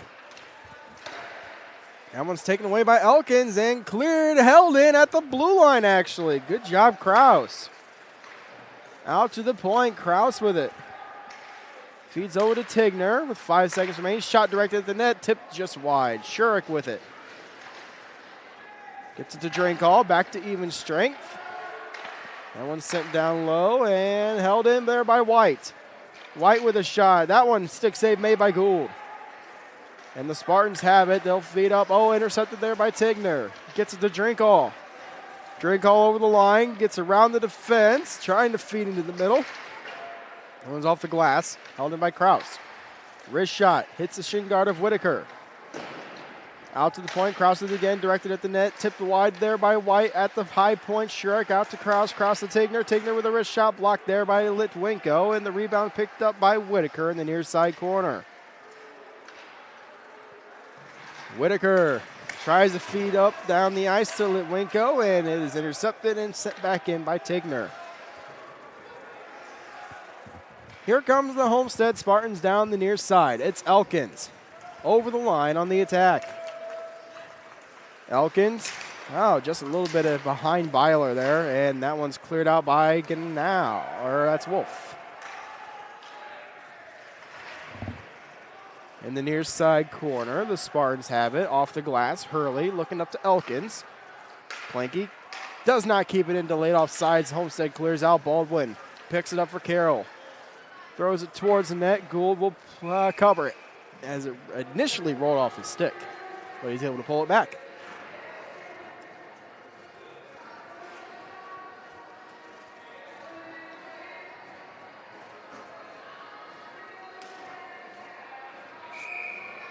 That one's taken away by Elkins and held in at the blue line, actually. Good job, Kraus. Out to the point, Kraus with it. Feeds over to Tigner with 5 seconds remaining. Shot directed at the net, tipped just wide. Shurik with it. Gets it to Drinko, back to even strength. That one's sent down low and held in there by White. White with a shot. That one, stick save made by Gould. And the Spartans have it. They'll feed up. Oh, intercepted there by Tigner. Gets it to Drinkall. Drinkall over the line. Gets around the defense. Trying to feed into the middle. That one's off the glass. Held in by Kraus. Wrist shot. Hits the shin guard of Whitaker. Out to the point. Kraus is again directed at the net. Tipped wide there by White at the high point. Shurik out to Kraus. Kraus to Tigner. Tigner with a wrist shot blocked there by Litwinko. And the rebound picked up by Whitaker in the near side corner. Whitaker tries to feed up down the ice to Litwinko. And it is intercepted and sent back in by Tigner. Here comes the Homestead Spartans down the near side. It's Elkins over the line on the attack. Elkins, just a little bit of behind Byler there, and that one's cleared out by Genau, or that's Wolf. In the near side corner, the Spartans have it off the glass. Hurley looking up to Elkins. Planky does not keep it in, delayed off sides. Homestead clears out. Baldwin picks it up for Carroll. Throws it towards the net. Gould will cover it as it initially rolled off his stick, but he's able to pull it back.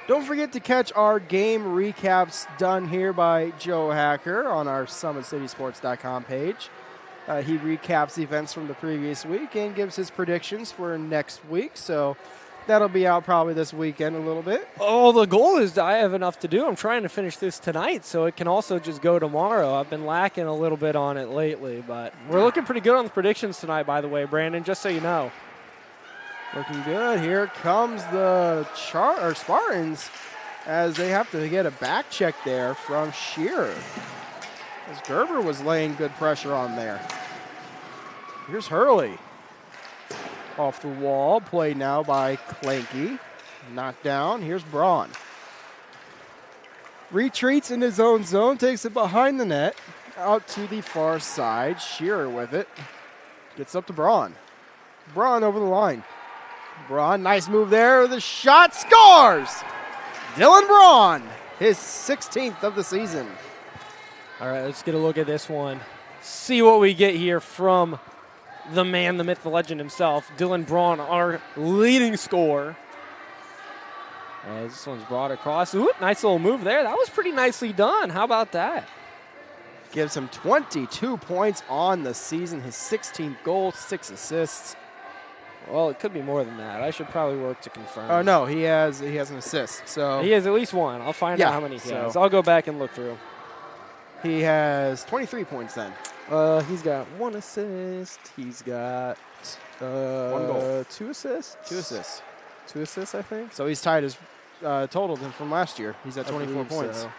Don't forget to catch our game recaps done here by Joe Hacker on our SummitCitySports.com page. He recaps events from the previous week and gives his predictions for next week. So that'll be out probably this weekend a little bit. Oh, the goal is I have enough to do. I'm trying to finish this tonight, so it can also just go tomorrow. I've been lacking a little bit on it lately, but we're looking pretty good on the predictions tonight, by the way, Brandon, just so you know. Looking good. Here comes the Spartans as they have to get a back check there from Shearer. As Gerber was laying good pressure on there. Here's Hurley. Off the wall. Played now by Clanky. Knocked down. Here's Braun. Retreats in his own zone. Takes it behind the net. Out to the far side. Shearer with it. Gets up to Braun. Braun over the line. Braun, nice move there. The shot scores! Dylan Braun, his 16th of the season. All right, let's get a look at this one. See what we get here from the man, the myth, the legend himself, Dylan Braun, our leading scorer. As this one's brought across. Ooh, nice little move there. That was pretty nicely done. How about that? Gives him 22 points on the season, his 16th goal, 6 assists. Well, it could be more than that. I should probably work to confirm. Oh, no, he has an assist. So he has at least one. I'll find out how many he has. I'll go back and look through. He has 23 points then. He's got 1 assist. He's got 1 goal. 2 assists. 2 assists. 2 assists, I think. So he's tied his total from last year. He's at 24 points. So.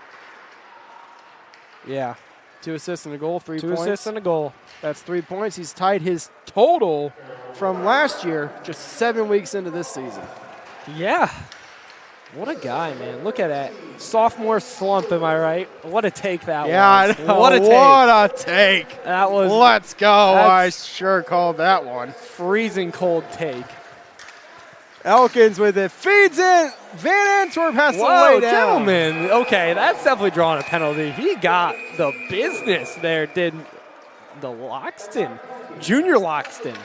Yeah. 2 assists and a goal, 3 2 points. 2 assists and a goal. That's 3 points. He's tied his total from last year just 7 weeks into this season. Yeah. What a guy, man. Look at that. Sophomore slump, am I right? What a take that was. Yeah, I know. What a take. What a take. That was. Let's go. I sure called that one. Freezing cold take. Elkins with it. Feeds in. Van Antwerp has to Whoa, lay down. Gentlemen. Okay, that's definitely drawing a penalty. He got the business there, did the Loxton. Junior Loxton.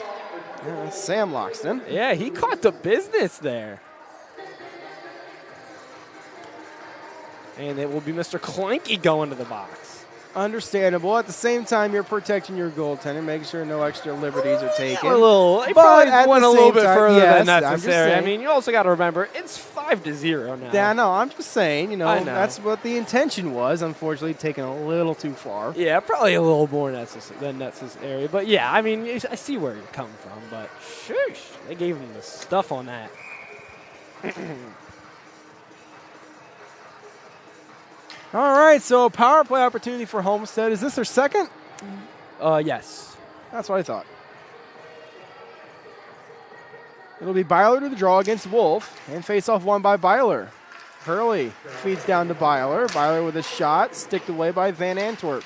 Yeah, Sam Loxton. Yeah, he caught the business there. And it will be Mr. Clanky going to the box. Understandable. At the same time, you're protecting your goaltender, making sure no extra liberties are taken. They but probably went a little bit further than yes, necessary. I mean, you also got to remember, it's 5-0 now. Yeah, no, I'm just saying, I know. that's what the intention was. Unfortunately, taken a little too far. Yeah, probably a little more than necessary. But yeah, I mean, I see where you're coming from. But shush, they gave him the stuff on that. All right, so power play opportunity for Homestead. Is this their second? Yes. That's what I thought. It'll be Byler to the draw against Wolf, and face-off won by Byler. Hurley feeds down to Byler. Byler with a shot, sticked away by Van Antwerp.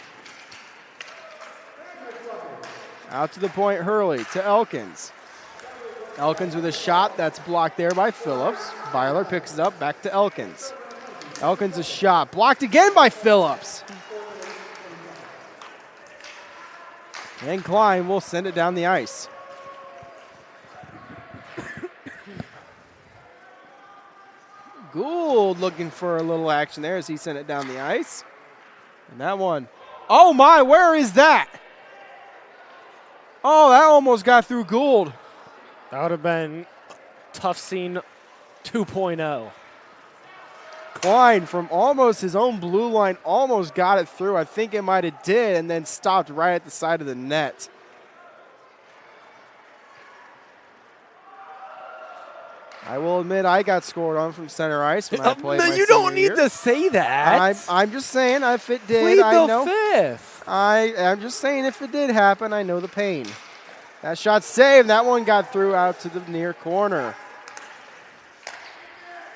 Out to the point, Hurley to Elkins. Elkins with a shot that's blocked there by Phillips. Byler picks it up, back to Elkins. Elkins a shot, blocked again by Phillips. And Klein will send it down the ice. Gould looking for a little action there as he sent it down the ice. And that one, oh my, where is that? Oh, that almost got through Gould. That would have been tough scene 2.0. Klein from almost his own blue line almost got it through. I think it might have did, and then stopped right at the side of the net. I will admit I got scored on from center ice when I played my You don't senior need year. to say that. I'm just saying if it did, Plead I the know. fifth. I'm just saying if it did happen, I know the pain. That shot saved. That one got through out to the near corner.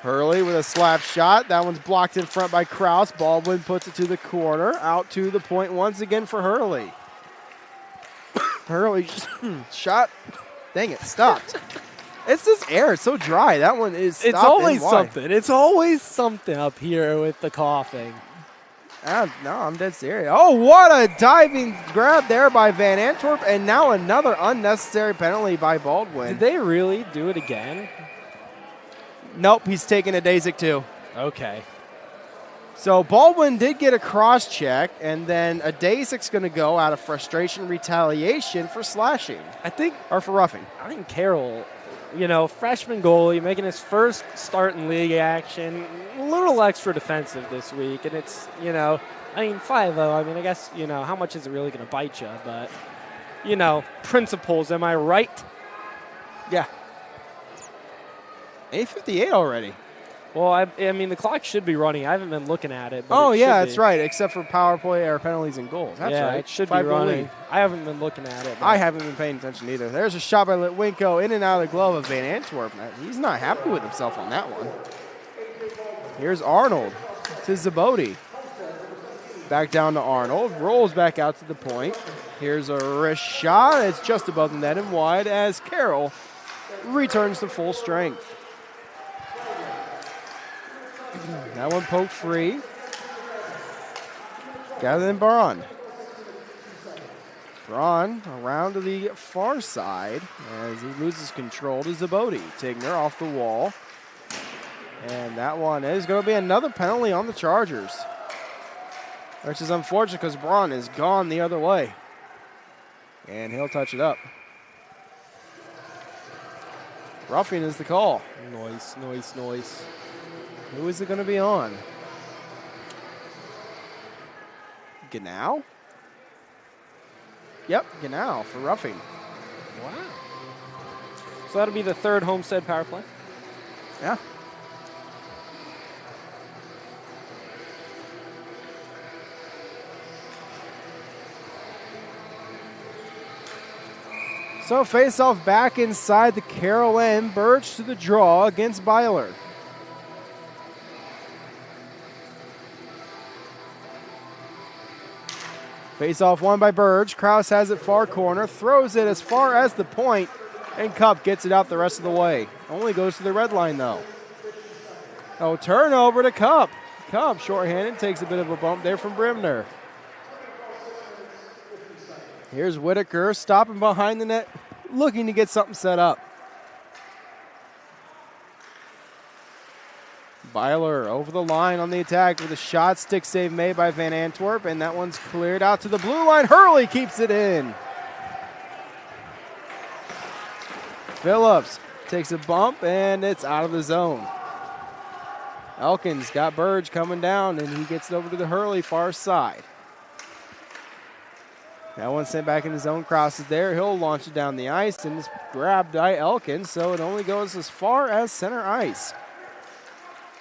Hurley with a slap shot. That one's blocked in front by Kraus. Baldwin puts it to the corner. Out to the point once again for Hurley. Hurley just shot. Dang it, stopped. It's this air. It's so dry. That one is stopped. It's always NY. something. It's always something up here with the coughing. No, I'm dead serious. Oh, what a diving grab there by Van Antwerp. And now another unnecessary penalty by Baldwin. Did they really do it again? Nope, he's taking a Dasic too. Okay. So Baldwin did get a cross check, and then a Dasic's going to go out of frustration retaliation for slashing. Or for roughing. I think Carroll, freshman goalie, making his first start in league action, a little extra defensive this week, and it's, 5-0. I mean, I guess, how much is it really going to bite you? But, principles, am I right? Yeah. 8:58 already. Well, I mean, the clock should be running. I haven't been looking at it. But That's right, except for power play or penalties and goals. That's right. It should be running. I haven't been looking at it. I haven't been paying attention either. There's a shot by Litwinko in and out of the glove of Van Antwerp. He's not happy with himself on that one. Here's Arnold to Zabodi. Back down to Arnold. Rolls back out to the point. Here's a wrist shot. It's just above the net and wide as Carroll returns to full strength. That one poked free. Gather in Braun. Braun around to the far side as he loses control to Zabodi. Tigner off the wall. And that one is going to be another penalty on the Chargers. Which is unfortunate because Braun is gone the other way. And he'll touch it up. Roughing is the call. Noise. Who is it going to be on? Genau? Yep, Genau for roughing. Wow. So that'll be the third Homestead power play? Yeah. So face-off back inside the Carroll end. Birch to the draw against Byler. Face-off won by Burge. Kraus has it far corner, throws it as far as the point, and Cup gets it out the rest of the way. Only goes to the red line, though. Oh, turnover to Cup. Cup, shorthanded, takes a bit of a bump there from Brimner. Here's Whitaker stopping behind the net, looking to get something set up. Byler over the line on the attack with a shot. Stick save made by Van Antwerp, and that one's cleared out to the blue line. Hurley keeps it in. Phillips takes a bump, and it's out of the zone. Elkins got Burge coming down, and he gets it over to the Hurley far side. That one sent back in the zone, crosses there. He'll launch it down the ice, and it's grabbed by Elkins, so it only goes as far as center ice.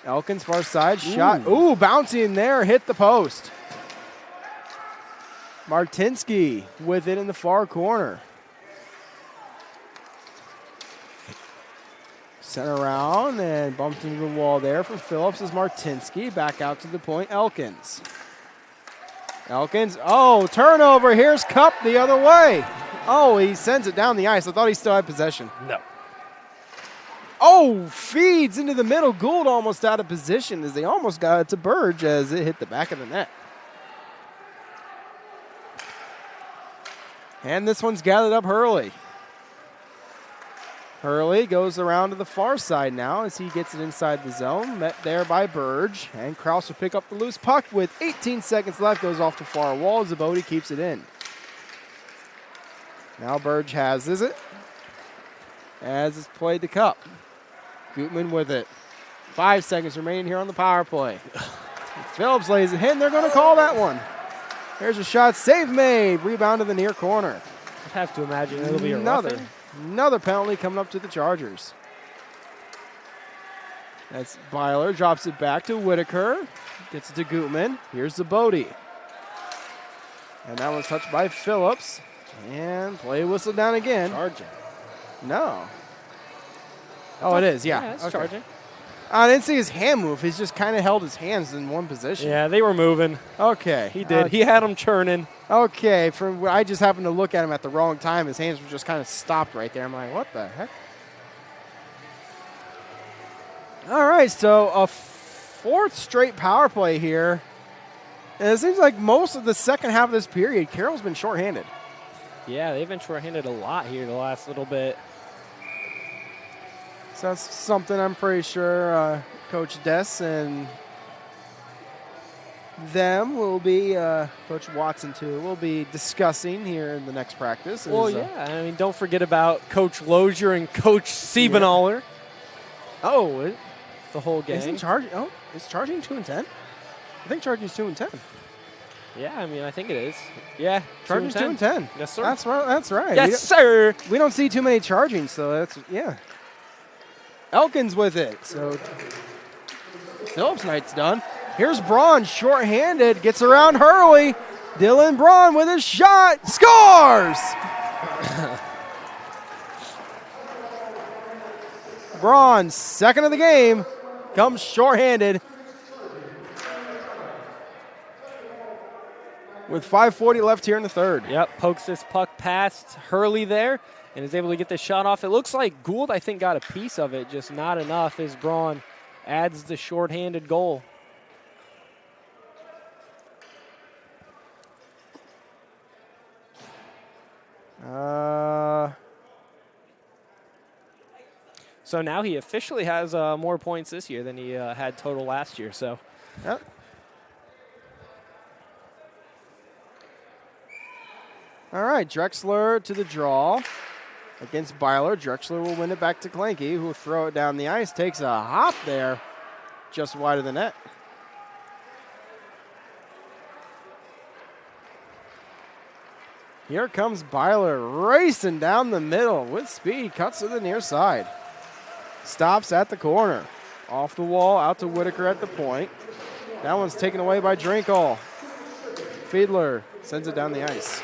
Elkins far side, shot. Ooh, bouncing there, hit the post. Martinsky with it in the far corner. Sent around and bumped into the wall there for Phillips as Martinsky. Back out to the point, Elkins. Elkins, oh, turnover. Here's Cup the other way. Oh, he sends it down the ice. I thought he still had possession. No. Oh, feeds into the middle. Gould almost out of position as they almost got it to Burge as it hit the back of the net. And this one's gathered up Hurley. Hurley goes around to the far side now as he gets it inside the zone. Met there by Burge. And Kraus will pick up the loose puck with 18 seconds left. Goes off the far wall. Zabodi keeps it in. Now Burge has it as it's played the Cup. Gutman with it. 5 seconds remaining here on the power play. Phillips lays it in. They're going to call that one. There's a shot. Save made. Rebound to the near corner. I'd have to imagine it'll be a roughing. Another penalty coming up to the Chargers. That's Byler. Drops it back to Whitaker. Gets it to Gutman. Here's Zabodi. And that one's touched by Phillips. And play whistle down again. Charging. No. Oh, it is, Yeah, it's charging. I didn't see his hand move. He's just kind of held his hands in one position. Yeah, they were moving. Okay. He did. He had them churning. Okay. I just happened to look at him at the wrong time. His hands were just kind of stopped right there. I'm like, what the heck? All right, so a fourth straight power play here. And it seems like most of the second half of this period, Carroll's been shorthanded. Yeah, they've been shorthanded a lot here the last little bit. So that's something I'm pretty sure Coach Dess and them will be, Coach Watson too, will be discussing here in the next practice. Well, yeah. I mean, don't forget about Coach Lozier and Coach Siebenaller. Yeah. Oh, the whole game. Isn't charging? Oh, is charging 2 and 10? I think charging's 2 and 10. Yeah, I mean, I think it is. Yeah, charging's 2 and 10. Yes, sir. That's right. That's right. Yes, sir. We don't see too many charging, so that's Elkins with it. So Phillips' night's done. Here's Braun, shorthanded, gets around Hurley. Dylan Braun with a shot, scores! Braun, second of the game, comes shorthanded. With 5:40 left here in the third. Yep, pokes this puck past Hurley there and is able to get the shot off. It looks like Gould, I think, got a piece of it, just not enough as Braun adds the shorthanded goal. So now he officially has more points this year than he had total last year. So, yep. All right, Drexler to the draw against Byler. Drexler will win it back to Klenke, who will throw it down the ice. Takes a hop there, just wide of the net. Here comes Byler racing down the middle with speed. Cuts to the near side. Stops at the corner. Off the wall, out to Whitaker at the point. That one's taken away by Drinkall. Fiedler sends it down the ice.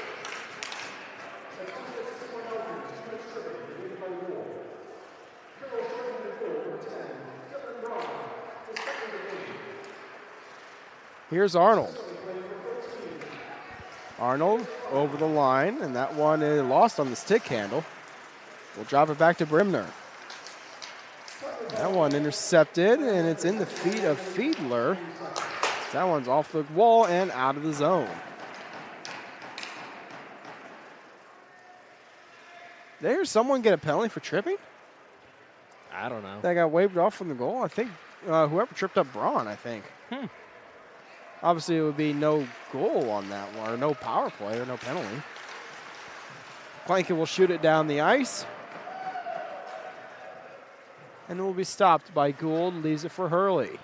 Here's Arnold. Arnold over the line, and that one is lost on the stick handle. We'll drop it back to Brimner. That one intercepted, and it's in the feet of Fiedler. That one's off the wall and out of the zone. Did I hear someone get a penalty for tripping? I don't know. That got waved off from the goal. I think whoever tripped up Braun, I think. Obviously, it would be no goal on that one, or no power play, or no penalty. Clanky will shoot it down the ice. And it will be stopped by Gould, leaves it for Hurley.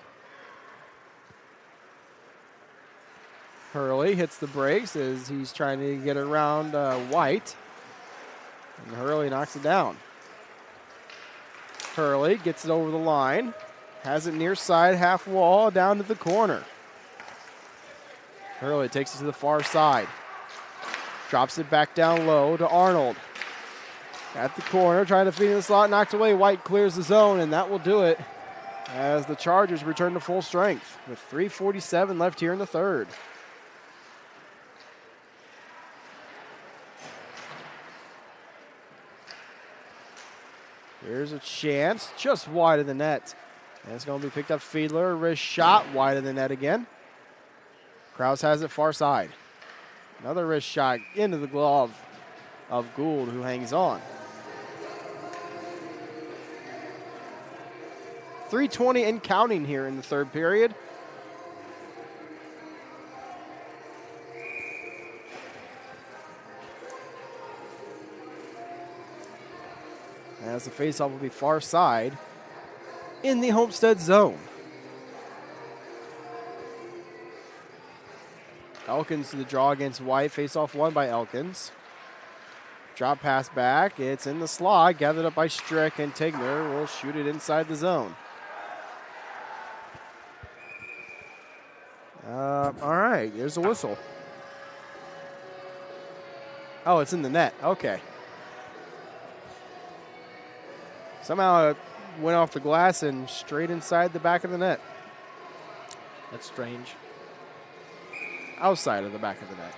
Hurley hits the brakes as he's trying to get around White. And Hurley knocks it down. Hurley gets it over the line. Has it near side, half wall, down to the corner. Hurley takes it to the far side. Drops it back down low to Arnold. At the corner, trying to feed in the slot, knocked away. White clears the zone, and that will do it as the Chargers return to full strength with 3:47 left here in the third. Here's a chance, just wide of the net. And it's going to be picked up. Fiedler, wrist shot, wide of the net again. Krause has it far side. Another wrist shot into the glove of Gould, who hangs on. 3:20 and counting here in the third period. As the faceoff will be far side in the Homestead zone. Elkins to the draw against White. Faceoff won by Elkins. Drop pass back. It's in the slot. Gathered up by Strick, and Tigner will shoot it inside the zone. All right, there's a whistle. Oh, it's in the net. Okay. Somehow it went off the glass and straight inside the back of the net. That's strange. Outside of the back of the net.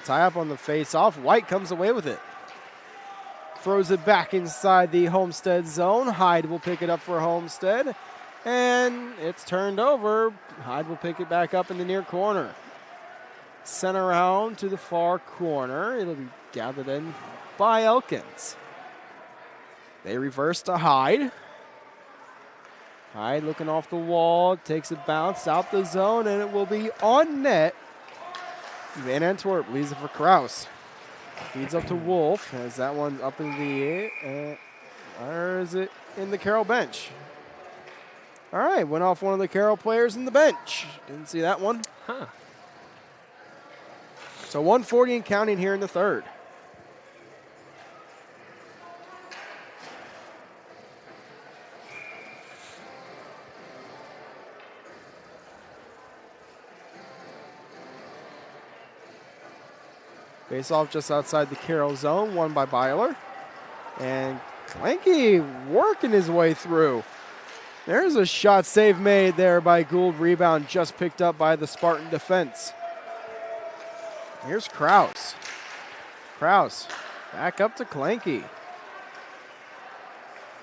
Tie up on the face-off. White comes away with it. Throws it back inside the Homestead zone. Hyde will pick it up for Homestead. And it's turned over. Hyde will pick it back up in the near corner. Sent around to the far corner. It'll be gathered in by Elkins. They reverse to Hyde. Hyde looking off the wall. Takes a bounce out the zone, and it will be on net. Van Antwerp leaves it for Krause. Feeds up to Wolf as that one's up in the air. Or is it in the Carroll bench? All right, went off one of the Carroll players in the bench. Didn't see that one. So 1:40 and counting here in the third. Face off just outside the Carroll zone, won by Byler. And Clanky working his way through. There's a shot save made there by Gould. Rebound just picked up by the Spartan defense. Here's Krause. Krause back up to Clanky.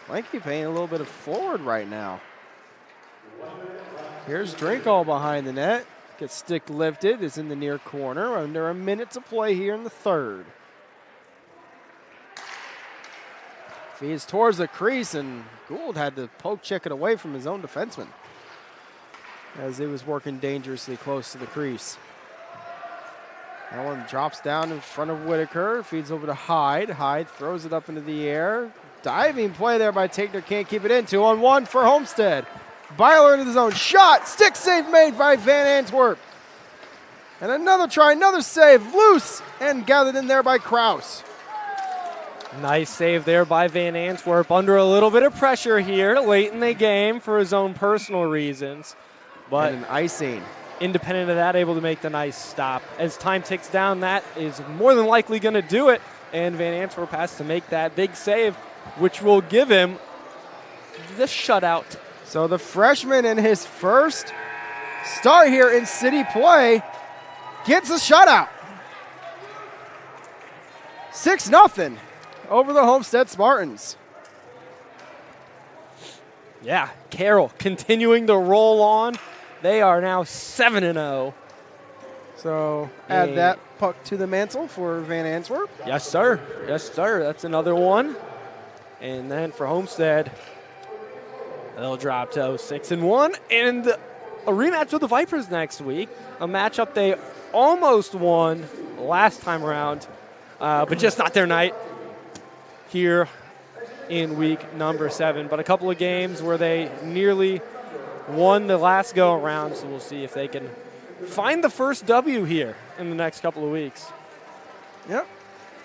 Clanky playing a little bit of forward right now. Here's Drinkall behind the net. Gets stick lifted. It's in the near corner. Under a minute to play here in the third. Feeds towards the crease, and Gould had to poke check it away from his own defenseman as he was working dangerously close to the crease. That one drops down in front of Whitaker. Feeds over to Hyde. Hyde throws it up into the air. Diving play there by Tigner. Can't keep it in. 2-on-1 for Homestead. Byler into the zone. Shot. Stick save made by Van Antwerp. And another try, another save. Loose and gathered in there by Krause. Nice save there by Van Antwerp. Under a little bit of pressure here late in the game for his own personal reasons. But and an icing. Independent of that, able to make the nice stop. As time ticks down, that is more than likely going to do it. And Van Antwerp has to make that big save, which will give him the shutout. So the freshman in his first start here in city play gets a shutout. 6-0 over the Homestead Spartans. Yeah, Carroll continuing to roll on. They are now 7-0. So add that puck to the mantle for Van Antwerp. Yes, sir. Yes, sir. That's another one. And then for Homestead, they'll drop to 6-1. And a rematch with the Vipers next week, a matchup they almost won last time around, but just not their night here in week number 7. But a couple of games where they nearly won the last go around, so we'll see if they can find the first W here in the next couple of weeks. Yep.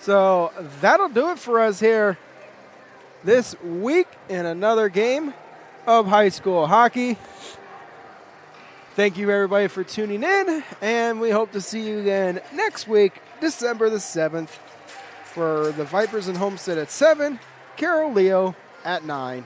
So that'll do it for us here this week in another game of high school hockey. Thank you, everybody, for tuning in, and we hope to see you again next week, December the 7th, for the Vipers and Homestead at 7, Carroll Leo at 9.